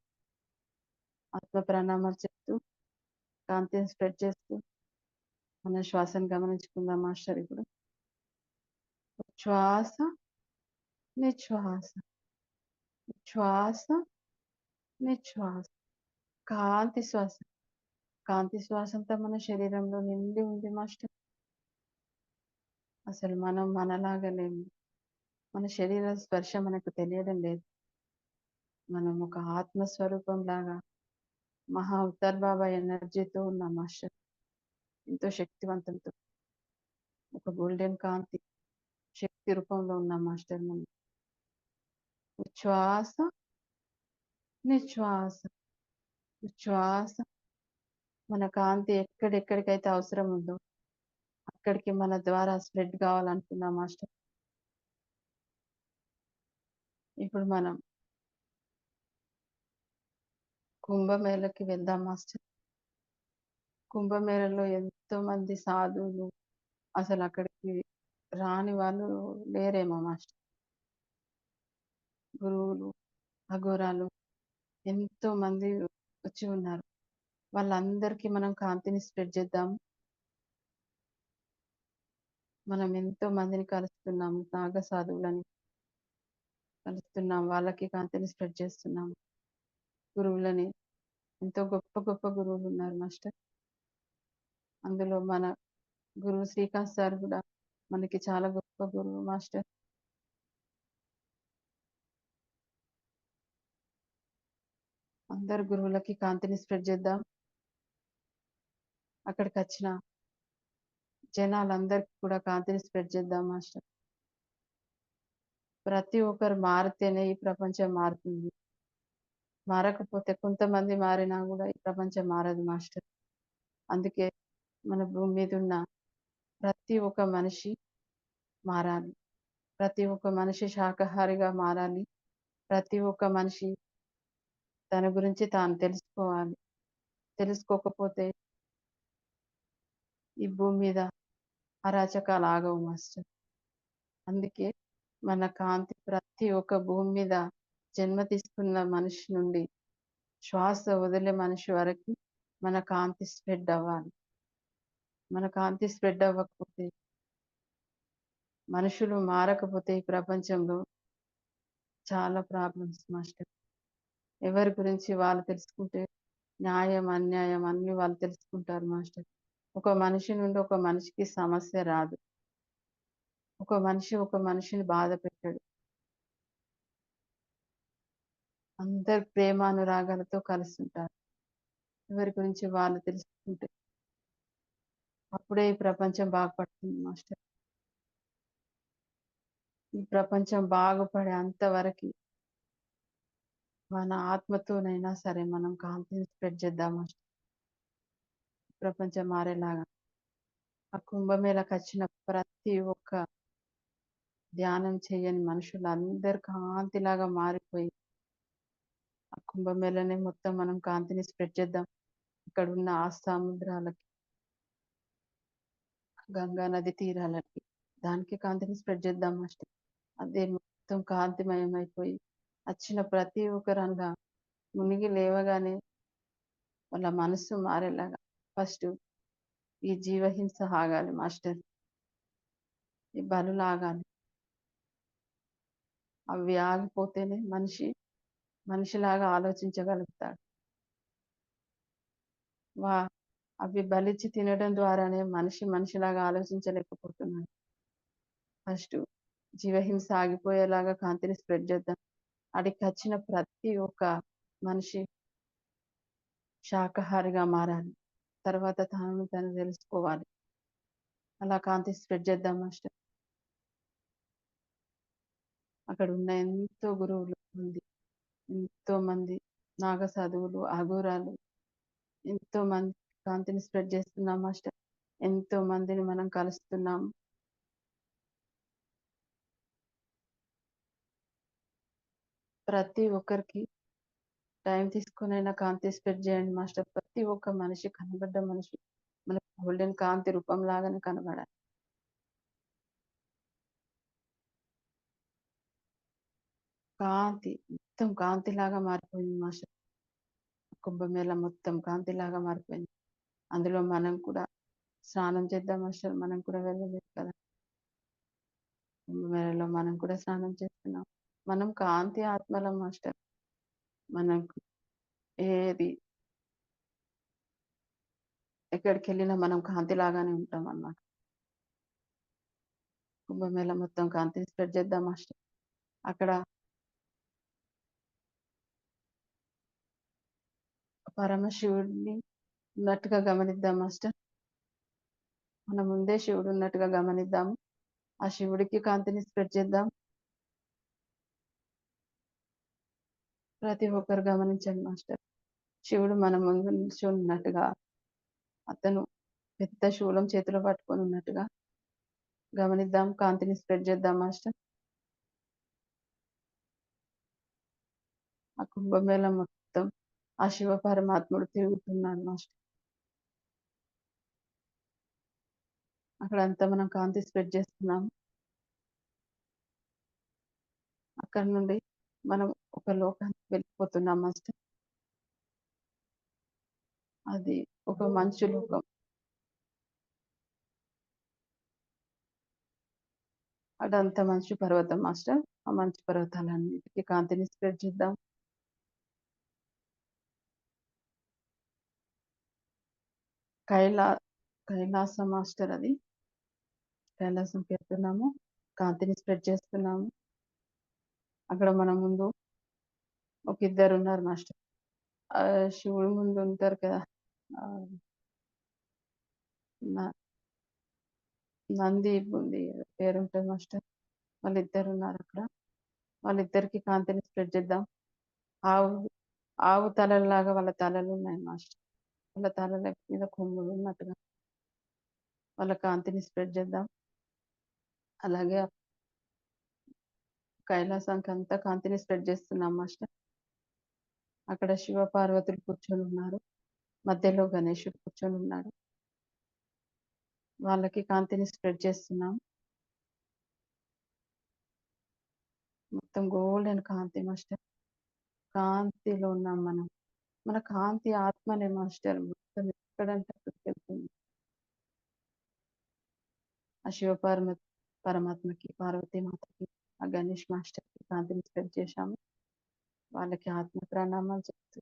ఆత్మ ప్రణామాలు చెప్తూ కాంతిని స్ప్రెడ్ చేస్తూ మన శ్వాసను గమనించుకుందాం మాస్టర్. ఇప్పుడు శ్వాస, నిశ్వాస, శ్వాస, నిశ్వాస. కాంతి శ్వాస. కాంతి శ్వాస అంతా మన శరీరంలో నిండి ఉంది మాస్టర్. అసలు మనం మనలాగా లేము. మన శరీర స్పర్శ మనకు తెలియడం లేదు. మనం ఒక ఆత్మస్వరూపం లాగా మహా అవతార్ బాబా ఎనర్జీతో ఉన్నాం మాస్టర్. ఎంతో శక్తివంతంతో ఒక గోల్డెన్ కాంతి శక్తి రూపంలో ఉన్నాం మాస్టర్ మనం. ఉచ్ఛ్వాస, నిశ్వాస, ఉచ్ఛ్వాస. మన కాంతి ఎక్కడెక్కడికైతే అవసరం ఉందో అక్కడికి మన ద్వారా స్ప్రెడ్ కావాలనుకున్నాం మాస్టర్. ఇప్పుడు మనం కుంభమేళకి వెళ్దాం మాస్టర్. కుంభమేళలో ఎంతోమంది సాధువులు అసలక్కడికి రాని వాళ్ళు లేరేమో మాస్టర్. గురువులు, అఘోరాలు ఎంతోమంది వచ్చి ఉన్నారు. వాళ్ళందరికీ మనం కాంతిని స్ప్రెడ్ చేద్దాం. మనం ఎంతో మందిని కలుస్తున్నాము. నాగ సాధువులని కలుస్తున్నాం. వాళ్ళకి కాంతిని స్ప్రెడ్ చేస్తున్నాం. గురువులని ఎంతో గొప్ప గొప్ప గురువులున్నారు మాస్టర్. అందులో మన గురువు శ్రీకాంత్ సార్ కూడా మనకి చాలా గొప్ప గురువు మాస్టర్. అందరు గురువులకి కాంతిని స్ప్రెడ్ చేద్దాం. అక్కడికొచ్చిన జనాలందరికీ కూడా కాంతిని స్ప్రెడ్ చేద్దాం మాస్టర్. ప్రతి ఒక్కరు మారితేనే ఈ ప్రపంచం మారుతుంది. మారకపోతే కొంతమంది మారినా కూడా ఈ ప్రపంచం మారదు మాస్టర్. అందుకే మన భూమి మీద ఉన్న ప్రతి ఒక్క మనిషి మారాలి. ప్రతి ఒక్క మనిషి శాకాహారిగా మారాలి. ప్రతి ఒక్క మనిషి తన గురించి తాను తెలుసుకోవాలి. తెలుసుకోకపోతే ఈ భూమి మీద అరాచకాలు ఆగవు మాస్టర్. అందుకే మన కాంతి ప్రతి ఒక్క భూమి మీద జన్మ తీసుకున్న మనిషి నుండి శ్వాస వదిలే మనిషి వరకు మన కాంతి స్ప్రెడ్ అవ్వాలి. మన కాంతి స్ప్రెడ్ అవ్వకపోతే, మనుషులు మారకపోతే ఈ ప్రపంచంలో చాలా ప్రాబ్లమ్స్ మాస్టర్. ఎవరి గురించి వాళ్ళు తెలుసుకుంటే న్యాయం, అన్యాయం అన్ని వాళ్ళు తెలుసుకుంటారు మాస్టర్. ఒక మనిషి నుండి ఒక మనిషికి సమస్య రాదు. ఒక మనిషి ఒక మనిషిని బాధ పెట్టాడు. అందరు ప్రేమానురాగాలతో కలిసి ఉంటారు. ఎవరి గురించి వాళ్ళు తెలుసుకుంటే అప్పుడే ఈ ప్రపంచం బాగుపడుతుంది మాస్టర్. ఈ ప్రపంచం బాగుపడే అంతవరకు మన ఆత్మతోనైనా సరే మనం కాంతిని స్ప్రెడ్ చేద్దాం మాస్టర్. ప్రపంచం మారేలాగా ఆ కుంభమేళకు వచ్చిన ప్రతి ఒక్క ధ్యానం చేయని మనుషులందరూ కాంతిలాగా మారిపోయి ఆ కుంభమేళనే మొత్తం మనం కాంతిని స్ప్రెడ్ చేద్దాం. ఇక్కడ ఉన్న ఆ సముద్రాలకి, గంగా నది తీరాలకి, దానికి కాంతిని స్ప్రెడ్ చేద్దాం మాస్టర్. అదే మొత్తం కాంతిమయం అయిపోయి వచ్చిన ప్రతి ఒక్కరంగా మునిగి లేవగానే వాళ్ళ మనసు మారేలాగా ఫస్ట్ ఈ జీవహింస ఆగాలి మాస్టర్. ఈ బలులు ఆగాలి. అవి ఆగిపోతేనే మనిషి మనిషిలాగా ఆలోచించగలుగుతాడు. వా అవి బలిచ్చి తినడం ద్వారానే మనిషి మనిషిలాగా ఆలోచించలేకపోతున్నాడు. ఫస్ట్ జీవహింస ఆగిపోయేలాగా కాంతిని స్ప్రెడ్ చేద్దాం. అడికి వచ్చిన ప్రతి ఒక్క మనిషి శాకాహారిగా మారాలి. తర్వాత తను తెలుసుకోవాలి. అలా కాంతి స్ప్రెడ్ చేద్దాం మాస్టర్. అక్కడ ఉన్న ఎంతో గురువులు ఉంది. ఎంతో మంది నాగ సాధువులు, అఘోరాలు ఎంతో మంది కాంతిని స్ప్రెడ్ చేస్తున్నాం మాస్టర్. ఎంతో మందిని మనం కలుస్తున్నాం. ప్రతి ఒక్కరికి టైం తీసుకునైనా కాంతి స్ప్రెడ్ చేయండి మాస్టర్. ప్రతి ఒక్క మనిషి కనబడ్డ మనిషి మనకు గోల్డెన్ కాంతి రూపం లాగానే కనబడాలి. కాంతి మొత్తం కాంతిలాగా మారిపోయింది మాస్టర్. కుంభమేళ మొత్తం కాంతిలాగా మారిపోయింది. అందులో మనం కూడా స్నానం చేద్దాం మాస్టర్. మనం కూడా వెళ్ళలేదు కదా. కుంభమేళలో మనం కూడా స్నానం చేస్తున్నాం. మనం కాంతి ఆత్మలం మాస్టర్. మనకు ఏది ఎక్కడికి వెళ్ళినా మనం కాంతి లాగానే ఉంటాం అన్నమాట. కుంభమేళ మొత్తం కాంతిని స్ప్రెడ్ చేద్దాం మాస్టర్. అక్కడ పరమశివుడిని ఉన్నట్టుగా గమనిద్దాం మాస్టర్. మన ముందే శివుడు ఉన్నట్టుగా గమనిద్దాము. ఆ శివుడికి కాంతిని స్ప్రెడ్ చేద్దాం. ప్రతి ఒక్కరు గమనించండి మాస్టర్. శివుడు మన ముందు నిల్చొని ఉన్నట్టుగా, అతను పెద్ద శూలం చేతిలో పట్టుకొని ఉన్నట్టుగా గమనిద్దాం. కాంతిని స్ప్రెడ్ చేద్దాం మాస్టర్. ఆ కుంభమేళ మొత్తం ఆ శివ పరమాత్ముడు తిరుగుతున్నాడు మాస్టర్. అక్కడంతా మనం కాంతి స్ప్రెడ్ చేస్తున్నాం. అక్కడి నుండి మనం ఒక లోకానికి వెళ్ళిపోతున్నాం మాస్టర్. అది ఒక మంచు లోకం. అదంతా మంచు పర్వతం మాస్టర్. ఆ మంచు పర్వతాలన్నిటికీ కాంతిని స్ప్రెడ్ చేద్దాం. కైలా కైలాసం మాస్టర్ అది. కైలాసం పెడుతున్నాము, కాంతిని స్ప్రెడ్ చేస్తున్నాము. అక్కడ మన ముందు ఒక ఇద్దరు ఉన్నారు మాస్టర్. శివుడి ముందు ఉంటారు కదా, ఆ, న- నంది ఉంది, పేరుంటుంది మాస్టర్. వాళ్ళిద్దరు ఉన్నారు అక్కడ. వాళ్ళిద్దరికి కాంతిని స్ప్రెడ్ చేద్దాం. ఆవు ఆవు తలలాగా వాళ్ళ తలలు ఉన్నాయి మాస్టర్. వాళ్ళ తలల మీద కొమ్ములు ఉన్నట్టుగా వాళ్ళ కాంతిని స్ప్రెడ్ చేద్దాం. అలాగే కైలాసానికి అంతా కాంతిని స్ప్రెడ్ చేస్తున్నాం మాస్టర్. అక్కడ శివ పార్వతులు కూర్చొని ఉన్నారు, మధ్యలో గణేశుడు కూర్చొని ఉన్నాడు. వాళ్ళకి కాంతిని స్ప్రెడ్ చేస్తున్నాం. మొత్తం గోల్డెన్ కాంతి మాస్టర్. కాంతిలో ఉన్నాం మనం. మన కాంతి ఆత్మనే మాస్టర్. మొత్తం ఎక్కడంటే అక్కడికి వెళ్తుంది. ఆ శివ పరమాత్మకి, పార్వతీ మాతకి, ఆ గణేష్ మాస్టర్కి కాంతిని స్ప్రెడ్ చేశాము. వాళ్ళకి ఆత్మ ప్రణామాలు చెప్తూ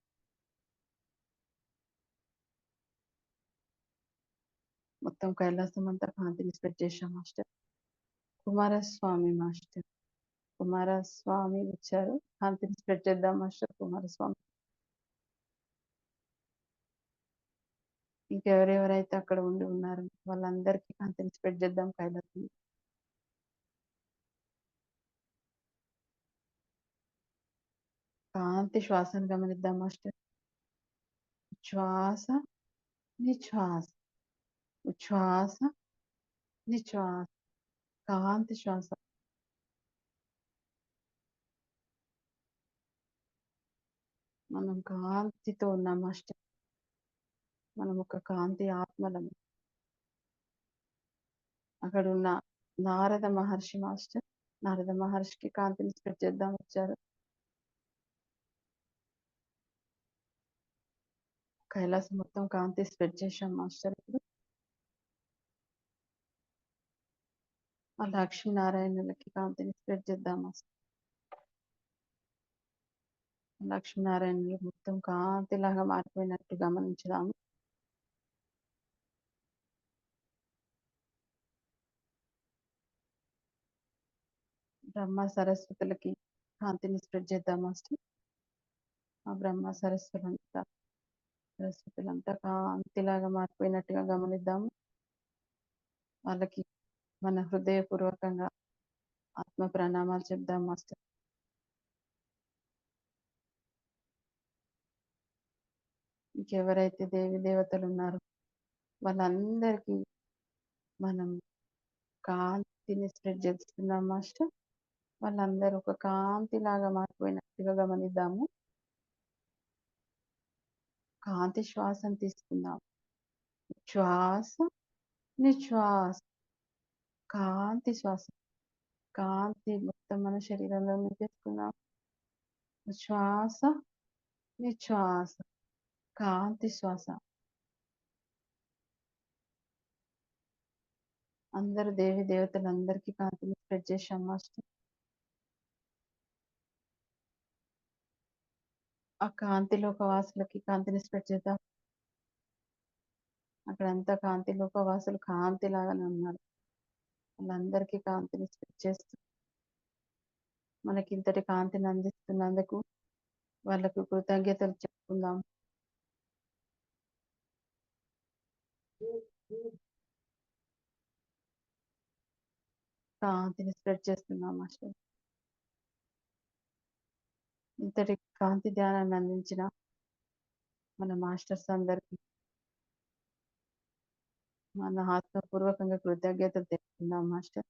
మొత్తం కైలాసం అంతా కాంతిని స్ప్రెడ్ చేశాం మాస్టర్. కుమారస్వామి మాస్టర్, కుమారస్వామి వచ్చారు. కాంతిని స్ప్రెడ్ చేద్దాం మాస్టర్. కుమారస్వామి ఇంకెవరెవరైతే అక్కడ ఉండి ఉన్నారు వాళ్ళందరికీ కాంతిని స్ప్రెడ్ చేద్దాం కైలాసం. కాంతి శ్వాసను గమనిద్దాం మాస్టర్. శ్వాస నిశ్వాస, ఉచ్ఛ్వాస నిశ్వాస, కాంతి శ్వాస. మనం కాంతితో ఉన్నాం మాస్టర్. మనం ఒక కాంతి ఆత్మలము. అక్కడ ఉన్న నారద మహర్షి మాస్టర్, నారద మహర్షికి కాంతిని స్ప్రెడ్ చేద్దాం వచ్చారు. కైలాసం మొత్తం కాంతి స్ప్రెడ్ చేశాం మాస్టర్. ఇప్పుడు ఆ లక్ష్మీనారాయణులకి కాంతిని స్ప్రెడ్ చేద్దాం మాస్టర్. లక్ష్మీనారాయణులు మొత్తం కాంతిలాగా మారిపోయినట్టు గమనించుదాము. బ్రహ్మ సరస్వతులకి కాంతిని స్ప్రెడ్ చేద్దాం మాస్టర్. ఆ బ్రహ్మ సరస్వతులంతా కాంతిలాగా మారిపోయినట్టుగా గమనిద్దాము. వాళ్ళకి మన హృదయపూర్వకంగా ఆత్మ ప్రణామాలు చెప్దాం మాస్టర్. ఇంకెవరైతే దేవి దేవతలు ఉన్నారో వాళ్ళందరికీ మనం కాంతిని స్ప్రెడ్ చేస్తున్నాం మాస్టర్. వాళ్ళందరూ ఒక కాంతి లాగా మారిపోయినట్టుగా గమనిద్దాము. కాంతి శ్వాసను తీసుకుందాం. శ్వాస నిశ్వాస, కాంతి శ్వాస. కాంతి మొత్తం మన శరీరంలో తీసుకుందాం. శ్వాస నిశ్వాస, కాంతి శ్వాస. అందరూ దేవి దేవతలందరికీ కాంతిని స్ప్రెడ్ చేశాం మాస్టర్. ఆ కాంతి లోకవాసులకి కాంతిని స్ప్రెడ్ చేద్దాం. అక్కడంతా కాంతి లోకవాసులు కాంతి లాగానే ఉన్నారు. వాళ్ళందరికీ కాంతిని స్ప్రెడ్ చేస్తూ మనకి ఇంతటి కాంతిని అందిస్తున్నందుకు వాళ్ళకు కృతజ్ఞతలు చెప్పుకుందాం. కాంతిని స్ప్రెడ్ చేస్తున్నాం మాస్టర్. ఇంతటి కాంతి ధ్యానాన్ని అందించిన మన మాస్టర్స్ అందరికీ మన ఆత్మపూర్వకంగా కృతజ్ఞతలు తెలుపుకుందాం మాస్టర్.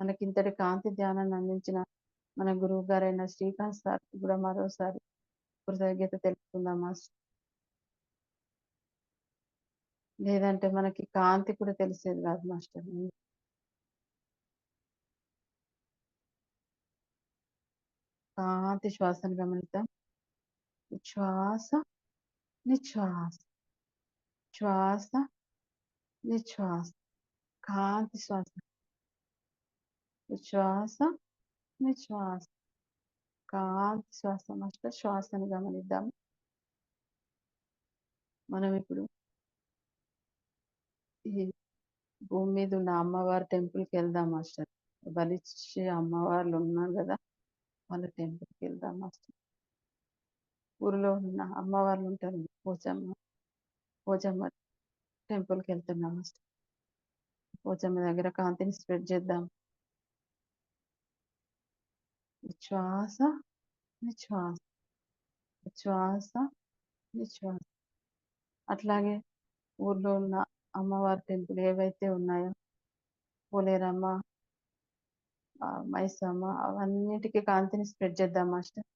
మనకి ఇంతటి కాంతి ధ్యానాన్ని అందించిన మన గురువు గారైన శ్రీకాంత్ సార్ కూడా మరోసారి కృతజ్ఞత తెలుపుకుందాం మాస్టర్. లేదంటే మనకి కాంతి కూడా తెలిసేది కాదు మాస్టర్. కాంతి శ్వాసను గమనిద్దాం. ఉచ్ఛ్వాస, నిశ్వాస, శ్వాస, నిశ్వాస. కాంతి శ్వాస. ఉచ్ఛ్వాస, నిశ్వాస. కాంతి శ్వాస మాస్టర్. శ్వాసను గమనిద్దాం. మనం ఇప్పుడు ఈ భూమి మీద ఉన్న అమ్మవారి టెంపుల్కి వెళ్దాం మాస్టర్. బలిచ్చే అమ్మవార్లు ఉన్నారు కదా, వాళ్ళ టెంపుల్కి వెళ్దాం మాస్టర్. ఊరిలో ఉన్న అమ్మవార్లు ఉంటారు, పోచమ్మ పోచమ్మ టెంపుల్కి వెళ్తున్నాం మాస్టర్. పోచమ్మ దగ్గర కాంతిని స్ప్రెడ్ చేద్దాం. ఉచ్ఛ్వాస, నిశ్వాస, ఉచ్ఛ్వాస, నిశ్వాస. అట్లాగే ఊర్లో ఉన్న అమ్మవారి టెంపుల్ ఏవైతే ఉన్నాయో, పోలేరమ్మ, మైసమ్మ, అవన్నిటికీ కాంతిని స్ప్రెడ్ చేద్దాం మాస్టర్.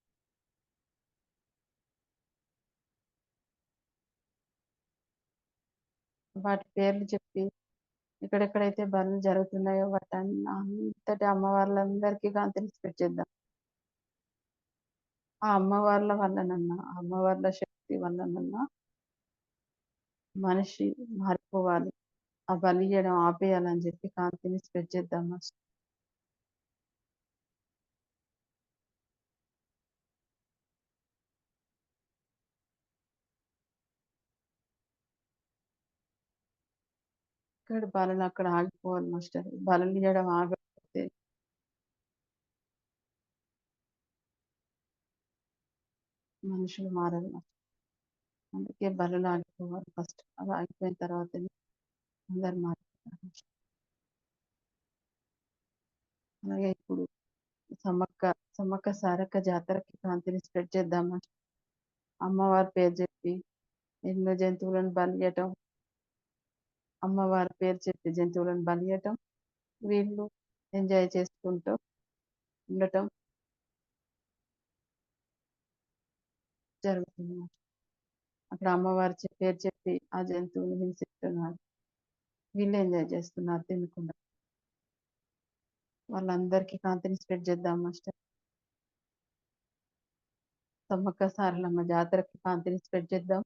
వాటి పేర్లు చెప్పి ఎక్కడెక్కడైతే బలులు జరుగుతున్నాయో అంతటి అమ్మవార్లందరికీ కాంతిని స్ప్రెడ్ చేద్దాం. ఆ అమ్మవార్ల వల్లనన్నా, అమ్మవార్ల శక్తి వల్లనన్నా మనిషి మారిపోవాలి, ఆ బలి ఇయ్యడం ఆపేయాలని చెప్పి కాంతిని స్ప్రెడ్ చేద్దాం మాస్టర్. ఇక్కడ బలులు అక్కడ ఆగిపోవాలి మాస్టర్. బలులు ఇయ్యడం ఆగకపోతే మనుషులు మారరు మాస్టర్. అందుకే బలులు ఆగిపోవాలి ఫస్ట్. అవి ఆగిపోయిన తర్వాతనే అందరు మారిపోతారు మాస్టర్. అలాగే ఇప్పుడు సమ్మక్క సమ్మక్క సారక్క జాతరకి కాంతిని స్ప్రెడ్ చేద్దాం మాస్టర్. అమ్మవారి పేరు చెప్పి ఎన్నో జంతువులను బలియటం, అమ్మవారి పేరు చెప్పి జంతువులను బలియటం, వీళ్ళు ఎంజాయ్ చేసుకుంటూ ఉండటం జరుగుతుంది. అక్కడ అమ్మవారి పేరు చెప్పి ఆ జంతువుని హింసిస్తున్నారు, వీళ్ళు ఎంజాయ్ చేస్తున్నారు తినకుండా. వాళ్ళందరికీ కాంతిని స్ప్రెడ్ చేద్దాం మాస్టర్. సమ్మక్క సారలమ్మ జాతరకి కాంతిని స్ప్రెడ్ చేద్దాం.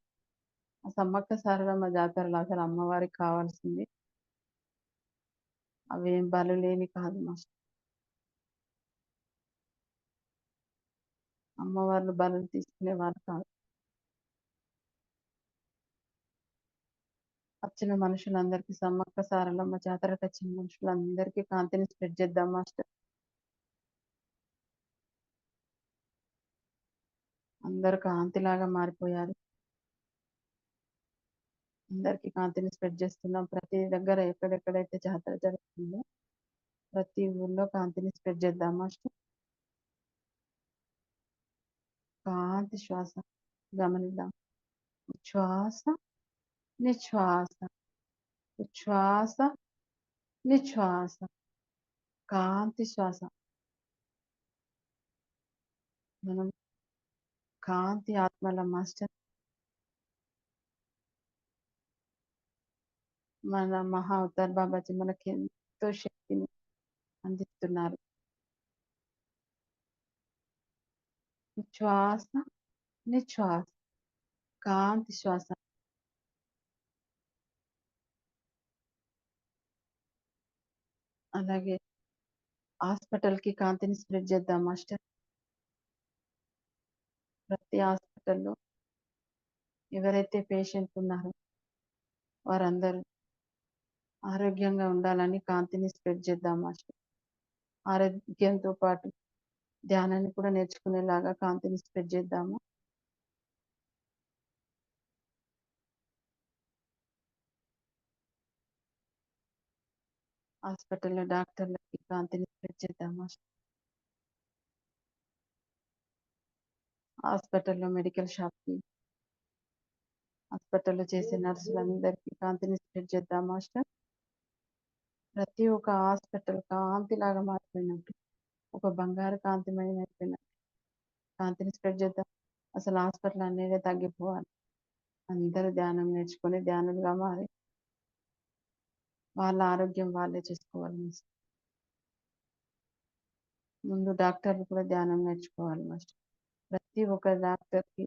ఆ సమ్మక్క సారలమ్మ జాతరలో అసలు అమ్మవారికి కావాల్సింది అవేం బలులేని కాదు మాస్టర్. అమ్మవార్లు బలులు తీసుకునేవారు కాదు. వచ్చిన మనుషులందరికీ, సమ్మక్క సారలమ్మ జాతరకు వచ్చిన మనుషులందరికీ కాంతిని స్ప్రెడ్ చేద్దాం మాస్టర్. అందరు కాంతిలాగా మారిపోయారు. అందరికీ కాంతిని స్ప్రెడ్ చేస్తున్నాం. ప్రతి దగ్గర ఎక్కడెక్కడైతే జాతర జరుగుతుందో ప్రతి ఊర్లో కాంతిని స్ప్రెడ్ చేద్దాం మాస్టర్. కాంతి శ్వాస గమనిద్దాం. ఉచ్ఛ్వాస, నిశ్వాస, ఉచ్ఛ్వాస, నిశ్వాస. కాంతి శ్వాస. మనం కాంతి ఆత్మల మాస్టర్. మన మహా అవతార్ బాబాజీ మనకి ఎంతో శక్తిని అందిస్తున్నారు. ఉచ్ఛ్వాస, నిశ్వాస, కాంతి శ్వాస. అలాగే హాస్పిటల్ కి కాంతిని స్ప్రెడ్ చేద్దాం మాస్టర్. ప్రతి హాస్పిటల్లో ఎవరైతే పేషెంట్ ఉన్నారో వారందరూ ఆరోగ్యంగా ఉండాలని కాంతిని స్ప్రెడ్ చేద్దాం మాస్టర్. ఆరోగ్యంతో పాటు ధ్యానాన్ని కూడా నేర్చుకునేలాగా కాంతిని స్ప్రెడ్ చేద్దాము. హాస్పిటల్లో డాక్టర్లకి కాంతిని స్ప్రెడ్ చేద్దాం మాస్టర్. హాస్పిటల్లో మెడికల్ షాప్కి, హాస్పిటల్లో చేసే నర్సులందరికీ కాంతిని స్ప్రెడ్ చేద్దాం మాస్టర్. ప్రతి ఒక్క హాస్పిటల్ కాంతిలాగా మారిపోయినట్టు, ఒక బంగారు కాంతిమయం అయిపోయినట్టు కాంతిని స్ప్రెడ్ చేద్దాం. అసలు హాస్పిటల్ అనేదే తగ్గిపోవాలి. అందరూ ధ్యానం నేర్చుకొని ధ్యానులుగా మారి వాళ్ళ ఆరోగ్యం వాళ్ళే చూసుకోవాలి మాస్టర్. ముందు డాక్టర్లు కూడా ధ్యానం నేర్చుకోవాలి మాస్టర్. ప్రతి ఒక్క డాక్టర్‌కి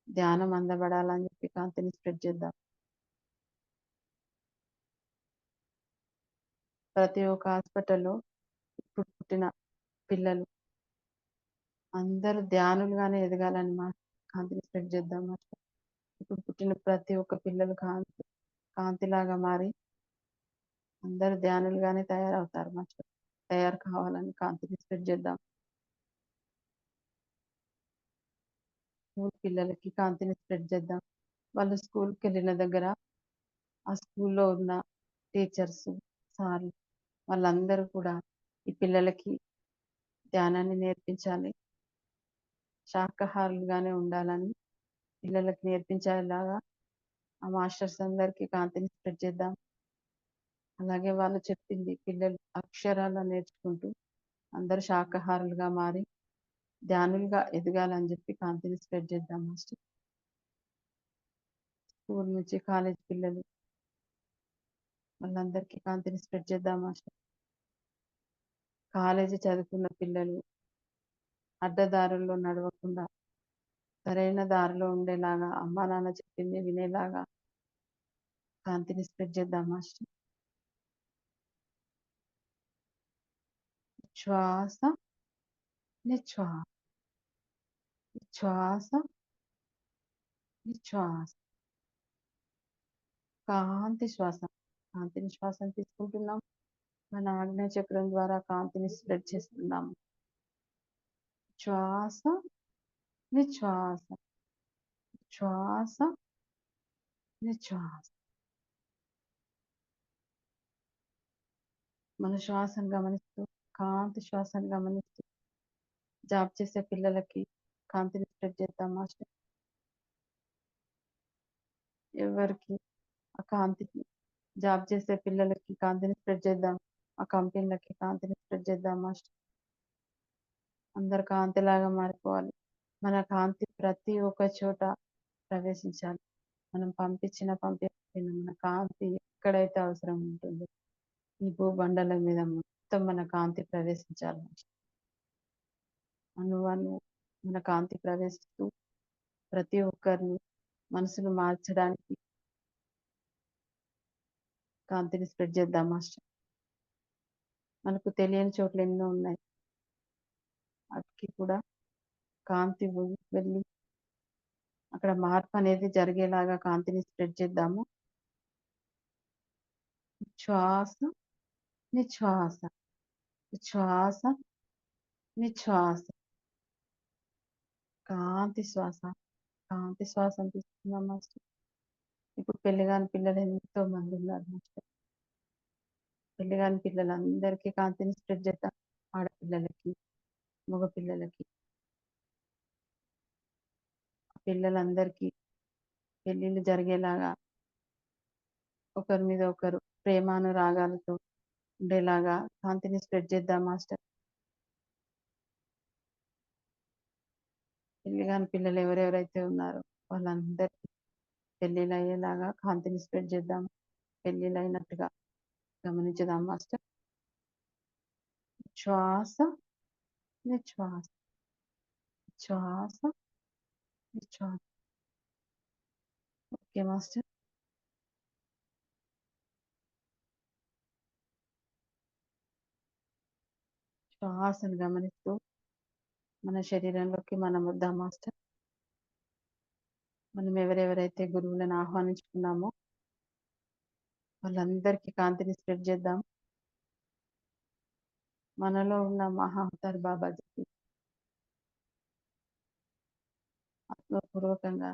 ధ్యానం అందబడాలని చెప్పి కాంతిని స్ప్రెడ్ చేద్దాం. ప్రతి ఒక్క హాస్పిటల్‌లో ఇప్పుడు పుట్టిన పిల్లలు అందరూ ధ్యానులుగానే ఎదగాలని కాంతిని స్ప్రెడ్ చేద్దాం మాస్టర్. ఇప్పుడు పుట్టిన ప్రతి ఒక్క పిల్లలు కాంతిలాగా మారి అందరూ ధ్యానులుగానే తయారవుతారు మాస్టర్. తయారు కావాలని కాంతిని స్ప్రెడ్ చేద్దాం. స్కూల్ పిల్లలకి కాంతిని స్ప్రెడ్ చేద్దాం. వాళ్ళు స్కూల్‌కెళ్ళిన దగ్గర ఆ స్కూల్‌లో ఉన్న టీచర్స్, సార్లు వాళ్ళందరూ కూడా ఈ పిల్లలకి ధ్యానాన్ని నేర్పించాలి. శాకాహారులుగానే ఉండాలని పిల్లలకి నేర్పించేలాగా ఆ మాస్టర్స్ అందరికీ కాంతిని స్ప్రెడ్ చేద్దాం. అలాగే వాళ్ళు చెప్పింది పిల్లలు అక్షరాలు నేర్చుకుంటూ అందరూ శాకాహారులుగా మారి ధ్యానులుగా ఎదగాలని చెప్పి కాంతిని స్ప్రెడ్ చేద్దాం మాస్టర్. స్కూల్ నుంచి కాలేజ్ పిల్లలు వాళ్ళందరికీ కాంతిని స్ప్రెడ్ చేద్దాం మాస్టర్. కాలేజీ చదువుకున్న పిల్లలు అడ్డదారుల్లో నడవకుండా సరైన దారిలో ఉండేలాగా అమ్మా నాన్న చెప్పింది వినేలాగా కాంతిని స్ప్రెడ్ చేద్దాం మాస్టర్. శ్వాస నిశ్వాస, శ్వాస నిశ్వాస, కాంతి శ్వాస. కాంతిని శ్వాసను తీసుకుంటున్నాం. మన ఆజ్ఞా చక్రం ద్వారా కాంతిని స్ప్రెడ్ చేస్తున్నాం. శ్వాస నిశ్వాస, శ్వాస నిశ్వాస. మన శ్వాసను గమనిస్తూ కాంతి శ్వాసను గమనిస్తూ జాబ్ చేసే పిల్లలకి కాంతిని స్ప్రెడ్ చేద్దాం మాస్టర్. ఎవరికి ఆ కాంతికి జాబ్ చేసే పిల్లలకి కాంతిని స్ప్రెడ్ చేద్దాం. ఆ కంపెనీలకి కాంతిని స్ప్రెడ్ చేద్దాం మాస్టర్. అందరు కాంతిలాగా మారిపోవాలి. మన కాంతి ప్రతి ఒక్క చోట ప్రవేశించాలి. మనం పంపించిన మన కాంతి ఎక్కడైతే అవసరం ఉంటుందో ఈ భూబండల మీద మొత్తం మన కాంతి ప్రవేశించాలి. అణువణువు మన కాంతి ప్రవేశిస్తూ ప్రతి ఒక్కరిని మనసును మార్చడానికి కాంతిని స్ప్రెడ్ చేద్దాం మాస్టర్. మనకు తెలియని చోట్ల ఎన్నో ఉన్నాయి. వాటికి కూడా కాంతి వెళ్ళి అక్కడ మార్పు అనేది జరిగేలాగా కాంతిని స్ప్రెడ్ చేద్దాము. శ్వాస నిశ్వాస, శ్వాస నిశ్వాస, కాంతి శ్వాస, కాంతి శ్వాసను తీసుకున్నాం మాస్టర్. ఇప్పుడు పెళ్లిగాని పిల్లలు ఎంతో మంది ఉన్నారు మాస్టర్. పెళ్లిగాని పిల్లలందరికీ కాంతిని స్ప్రెడ్ చేద్దాం. ఆడపిల్లలకి, మగ పిల్లలకి, పిల్లలందరికీ పెళ్లిళ్ళు జరిగేలాగా ఒకరి మీద ఒకరు ప్రేమానురాగాలతో ఉండేలాగా కాంతిని స్ప్రెడ్ చేద్దాం మాస్టర్. పెళ్లిగాని పిల్లలు ఎవరెవరైతే ఉన్నారో వాళ్ళందరికీ పెళ్లిళ్ళు అయ్యేలాగా కాంతిని స్ప్రెడ్ చేద్దాం. పెళ్లిళ్ళు అయినట్టుగా గమనించుదాం మాస్టర్. శ్వాస నిశ్వాస, శ్వాస నిశ్వాస. Okay master. శ్వాసను గమనిస్తూ మన శరీరంలోకి మనం వద్దాం మాస్టర్. మనం ఎవరెవరైతే గురువులను ఆహ్వానించుకున్నామో వాళ్ళందరికీ కాంతిని స్ప్రెడ్ చేద్దాం. మనలో ఉన్న మహావతార్ బాబాజీకి ఆత్మపూర్వకంగా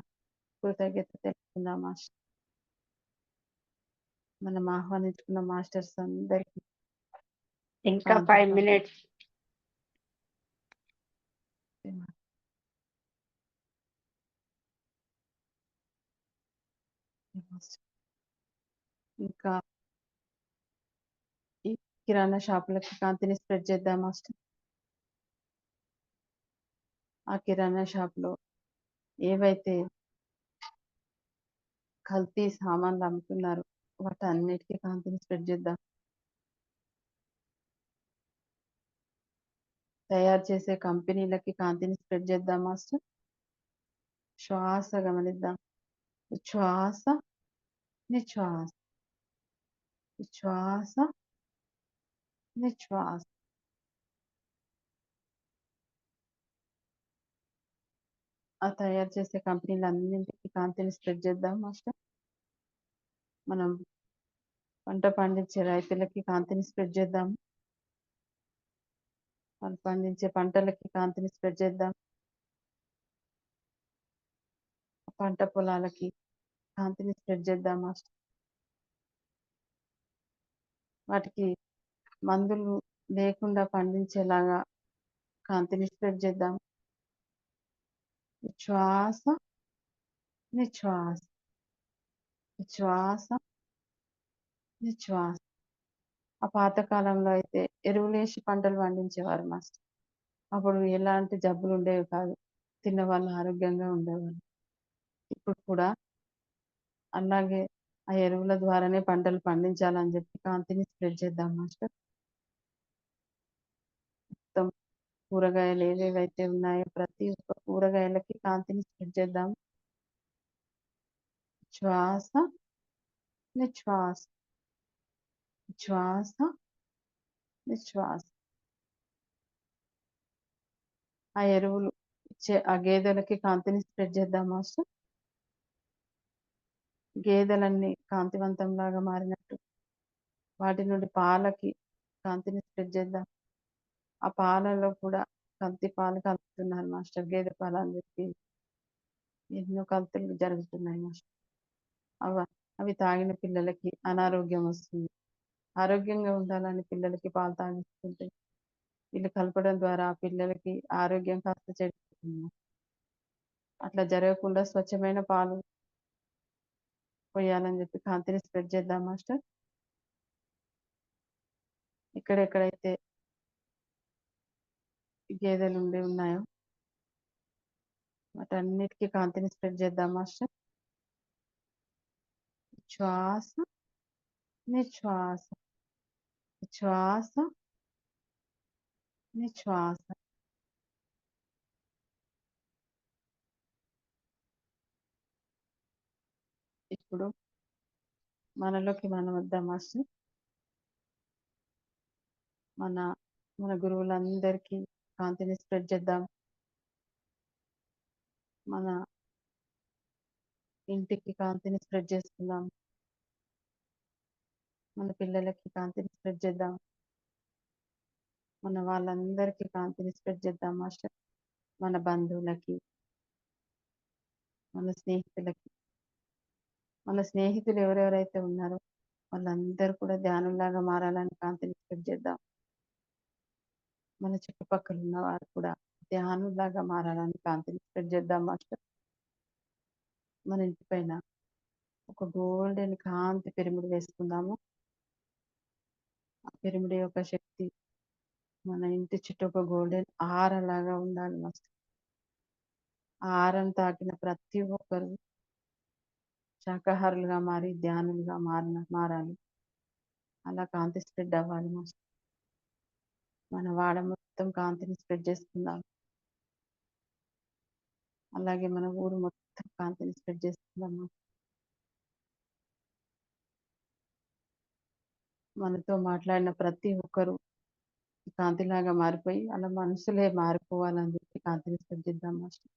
కృతజ్ఞత తెలుపుకుందాం మాస్టర్. మనం ఆహ్వానించుకున్న మాస్టర్స్ అందరికీ ఇంకా 5 minutes. ఇంకా ఈ కిరాణా షాపులకి కాంతిని స్ప్రెడ్ చేద్దాం మాస్టర్. ఆ కిరాణా షాప్లో ఏవైతే కల్తీ సామాన్లు అమ్ముతున్నారో వాటన్నిటికీ కాంతిని స్ప్రెడ్ చేద్దాం. తయారు చేసే కంపెనీలకి కాంతిని స్ప్రెడ్ చేద్దాం మాస్టర్. శ్వాస గమనిద్దాం. శ్వాస, నిశ్వాస, శ్వాస, నిశ్వాస. ఆ తయారు చేసే కంపెనీలన్నింటికి కాంతిని స్ప్రెడ్ చేద్దాం మాస్టర్. మనం పంట పండించే రైతులకి కాంతిని స్ప్రెడ్ చేద్దాం. వాళ్ళు పండించే పంటలకి కాంతిని స్ప్రెడ్ చేద్దాం. పంట పొలాలకి కాంతిని స్ప్రెడ్ చేద్దాం మాస్టర్. వాటికి మందులు లేకుండా పండించేలాగా కాంతిని స్ప్రెడ్ చేద్దాం. శ్వాస, నిశ్వాస, శ్వాస, నిశ్వాస. ఆ పాతకాలంలో అయితే ఎరువులేసి పంటలు పండించేవారు మాస్టర్. అప్పుడు ఎలాంటి జబ్బులు ఉండేవి కాదు. తిన్నవాళ్ళు ఆరోగ్యంగా ఉండేవాళ్ళు. ఇప్పుడు కూడా అలాగే ఆ ఎరువుల ద్వారానే పంటలు పండించాలని చెప్పి కాంతిని స్ప్రెడ్ చేద్దాం మాస్టర్. మొత్తం కూరగాయలు ఏవేవైతే ఉన్నాయో ప్రతి ఒక్క కూరగాయలకి కాంతిని స్ప్రెడ్ చేద్దాం. శ్వాస, నిశ్వాస, శ్వాస, నిశ్వాస. ఆ ఎరువులు ఇచ్చే ఆ గేదెలకి కాంతిని స్ప్రెడ్ చేద్దాం మాస్టర్. గేదెలన్నీ కాంతివంతంలాగా మారినట్టు వాటి నుండి పాలకి కాంతిని స్ప్రెడ్ చేద్దాం. ఆ పాలలో కూడా కల్తీ పాలు కలుపుతున్నారు మాస్టర్. గేదె పాలు అని చెప్పి ఎన్నో కల్తీలు జరుగుతున్నాయి మాస్టర్. అవి తాగిన పిల్లలకి అనారోగ్యం వస్తుంది. ఆరోగ్యంగా ఉండాలని పిల్లలకి పాలు తాగిస్తుంటే వీళ్ళు కలపడం ద్వారా ఆ పిల్లలకి ఆరోగ్యం కాస్త చెడిపోతుంది. అట్లా జరగకుండా స్వచ్ఛమైన పాలు పోయాలని చెప్పి కాంతిని స్ప్రెడ్ చేద్దాం మాస్టర్. ఎక్కడెక్కడైతే గేదెలు ఉండి ఉన్నాయో వాటన్నిటికీ కాంతిని స్ప్రెడ్ చేద్దాం మాస్టర్. శ్వాస, నిశ్వాస, శ్వాస, నిశ్వాస. ఇప్పుడు మనలోకి మనం వద్దాం మాస్టర్. మన మన గురువులందరికీ కాంతిని స్ప్రెడ్ చేద్దాం. మన ఇంటికి కాంతిని స్ప్రెడ్ చేసుకుందాం. మన పిల్లలకి కాంతిని స్ప్రెడ్ చేద్దాం. మన వాళ్ళందరికీ కాంతిని స్ప్రెడ్ చేద్దాం మాస్టర్. మన బంధువులకి, మన స్నేహితులకి, మన స్నేహితులు ఎవరెవరైతే ఉన్నారో వాళ్ళందరూ కూడా ధ్యానంలాగా మారాలని కాంతిని స్ప్రెడ్ చేద్దాం. మన చుట్టుపక్కల ఉన్న వారు కూడా ధ్యానంలాగా మారాలని కాంతిని స్ప్రెడ్ చేద్దాం మాస్టర్. మన ఇంటి పైన ఒక గోల్డెన్ కాంతి పిరమిడ్ వేసుకుందాము. ఆ పిరమిడ్ యొక్క శక్తి మన ఇంటి చుట్టూ ఒక గోల్డెన్ ఆర లాగా ఉండాలి మాస్టర్. ఆ ఆరను తాకిన ప్రతి ఒక్కరు శాకాహారులుగా మారి ధ్యానులుగా మారాలి. అలా కాంతి స్ప్రెడ్ అవ్వాలి మాస్టర్. మన వాడ మొత్తం కాంతిని స్ప్రెడ్ చేసుకుందాం. అలాగే మన ఊరు మొత్తం కాంతిని స్ప్రెడ్ చేసుకుందాం. మనతో మాట్లాడిన ప్రతి ఒక్కరు కాంతిలాగా మారిపోయి అలా మనుషులే మారిపోవాలని చెప్పి కాంతిని స్ప్రెడ్ చేద్దాం మాస్టర్.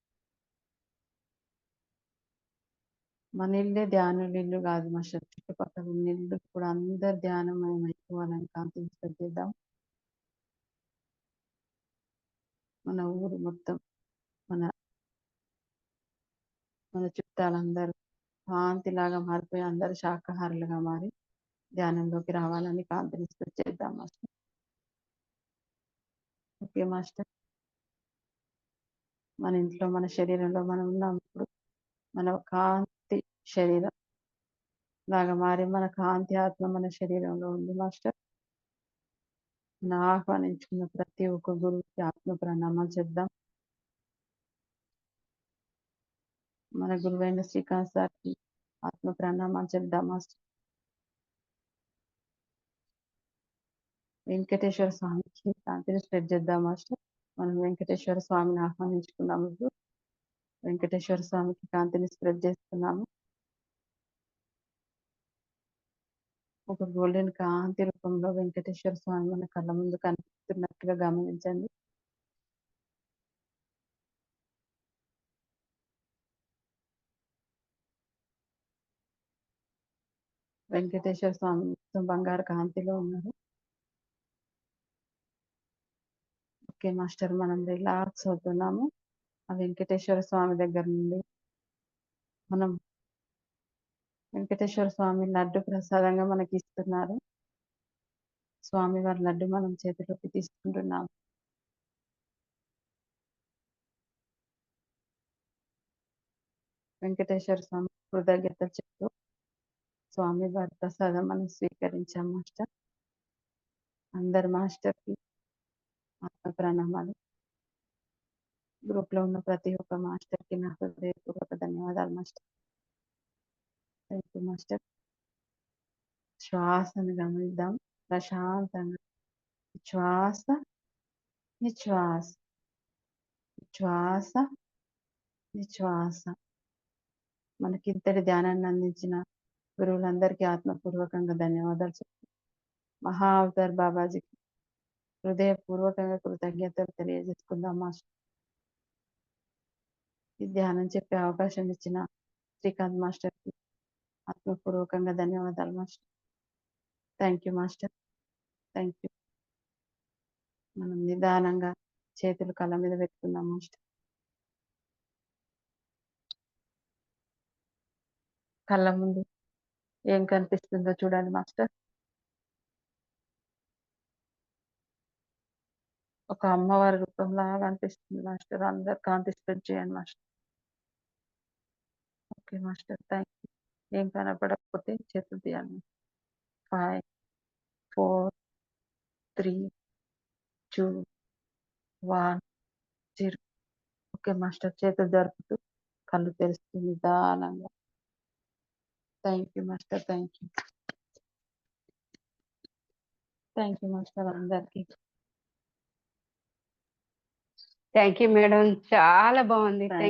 మన ఇల్లే ధ్యానం ఇల్లు కాదు మాస్టర్. చుట్టుపక్కల ఉన్న ఇల్లు కూడా అందరు ధ్యానమయం అయిపోవాలని కాంతిని స్ప్రెడ్ చేద్దాం. మన ఊరు మొత్తం మన మన చుట్టాలందరూ కాంతిలాగా మారిపోయి అందరూ శాకాహారులుగా మారి ధ్యానంలోకి రావాలని కాంతిని స్ప్రెడ్ చేద్దాం మాస్టర్. Okay master. మన ఇంట్లో మన శరీరంలో మనం ఉన్నప్పుడు మన కాంతి శరీరం లాగా మారి మన కాంతి ఆత్మ మన శరీరంలో ఉంది మాస్టర్. మనం ఆహ్వానించుకున్న ప్రతి ఒక్క గురువుకి ఆత్మ ప్రణామాలు చెప్దాం. మన గురువైన శ్రీకాంత్ సార్కి ఆత్మ ప్రణామాలు చెప్దాం మాస్టర్. వెంకటేశ్వర స్వామికి కాంతిని స్ప్రెడ్ చేద్దాం మాస్టర్. మనం వెంకటేశ్వర స్వామిని ఆహ్వానించుకున్నాము. వెంకటేశ్వర స్వామికి కాంతిని స్ప్రెడ్ చేస్తున్నాము. ఒక గోల్డెన్ కాంతి రూపంలో వెంకటేశ్వర స్వామి మన కళ్ళ ముందు కనిపిస్తున్నట్టుగా గమనించండి. వెంకటేశ్వర స్వామి మొత్తం బంగారు కాంతిలో ఉన్నారు. ఓకే మాస్టర్, మనం రిలాక్స్ అవుతున్నాము. ఆ వెంకటేశ్వర స్వామి దగ్గర నుండి మనం వెంకటేశ్వర స్వామి లడ్డు ప్రసాదంగా మనకి ఇస్తున్నారు. స్వామి వారి లడ్డు మనం చేతిలోకి తీసుకుంటున్నాము. వెంకటేశ్వర స్వామి కృతజ్ఞతలు చెప్తూ స్వామి వారి ప్రసాదం మనం స్వీకరించాం మాస్టర్. అందరు మాస్టర్కి ఆత్మ ప్రణామాలు. గ్రూప్ లో ఉన్న ప్రతి ఒక్క మాస్టర్కి నా హృదయపూర్వక ధన్యవాదాలు మాస్టర్. Thank you master. శ్వాసను గమనిద్దాం ప్రశాంతంగా. శ్వాస నిశ్వాస, శ్వాస నిశ్వాస. మనకి ఇంతటి ధ్యానాన్ని అందించిన గురువులందరికీ ఆత్మపూర్వకంగా ధన్యవాదాలు చెప్తాను. మహా అవతార్ బాబాజీకి హృదయపూర్వకంగా కృతజ్ఞతలు తెలియజేసుకుందాం మాస్టర్. ఈ ధ్యానం చెప్పే అవకాశం ఇచ్చిన శ్రీకాంత్ మాస్టర్కి ఆత్మపూర్వకంగా ధన్యవాదాలు master. Thank you master. Thank you. మనం నిదానంగా చేతులు కళ్ళ మీద పెట్టుకుందాం మాస్టర్. కళ్ళ ముందు ఏం కనిపిస్తుందో చూడండి మాస్టర్. ఒక అమ్మవారి రూపంలాగా అనిపిస్తుంది మాస్టర్. అందరు కాంతి స్ప్రెడ్ చేయండి master. Okay master, thank you. ఏం కనపడకపోతే చేతులు తీయండి. 5 4 3 2 1 0. ఓకే మాస్టర్, చేతులు జరుపుతూ కళ్ళు తెరుస్తూ నిదానంగా. Thank you master. Thank you. Thank you master అందరికి. థ్యాంక్ యూ మేడం, చాలా బాగుంది. థ్యాంక్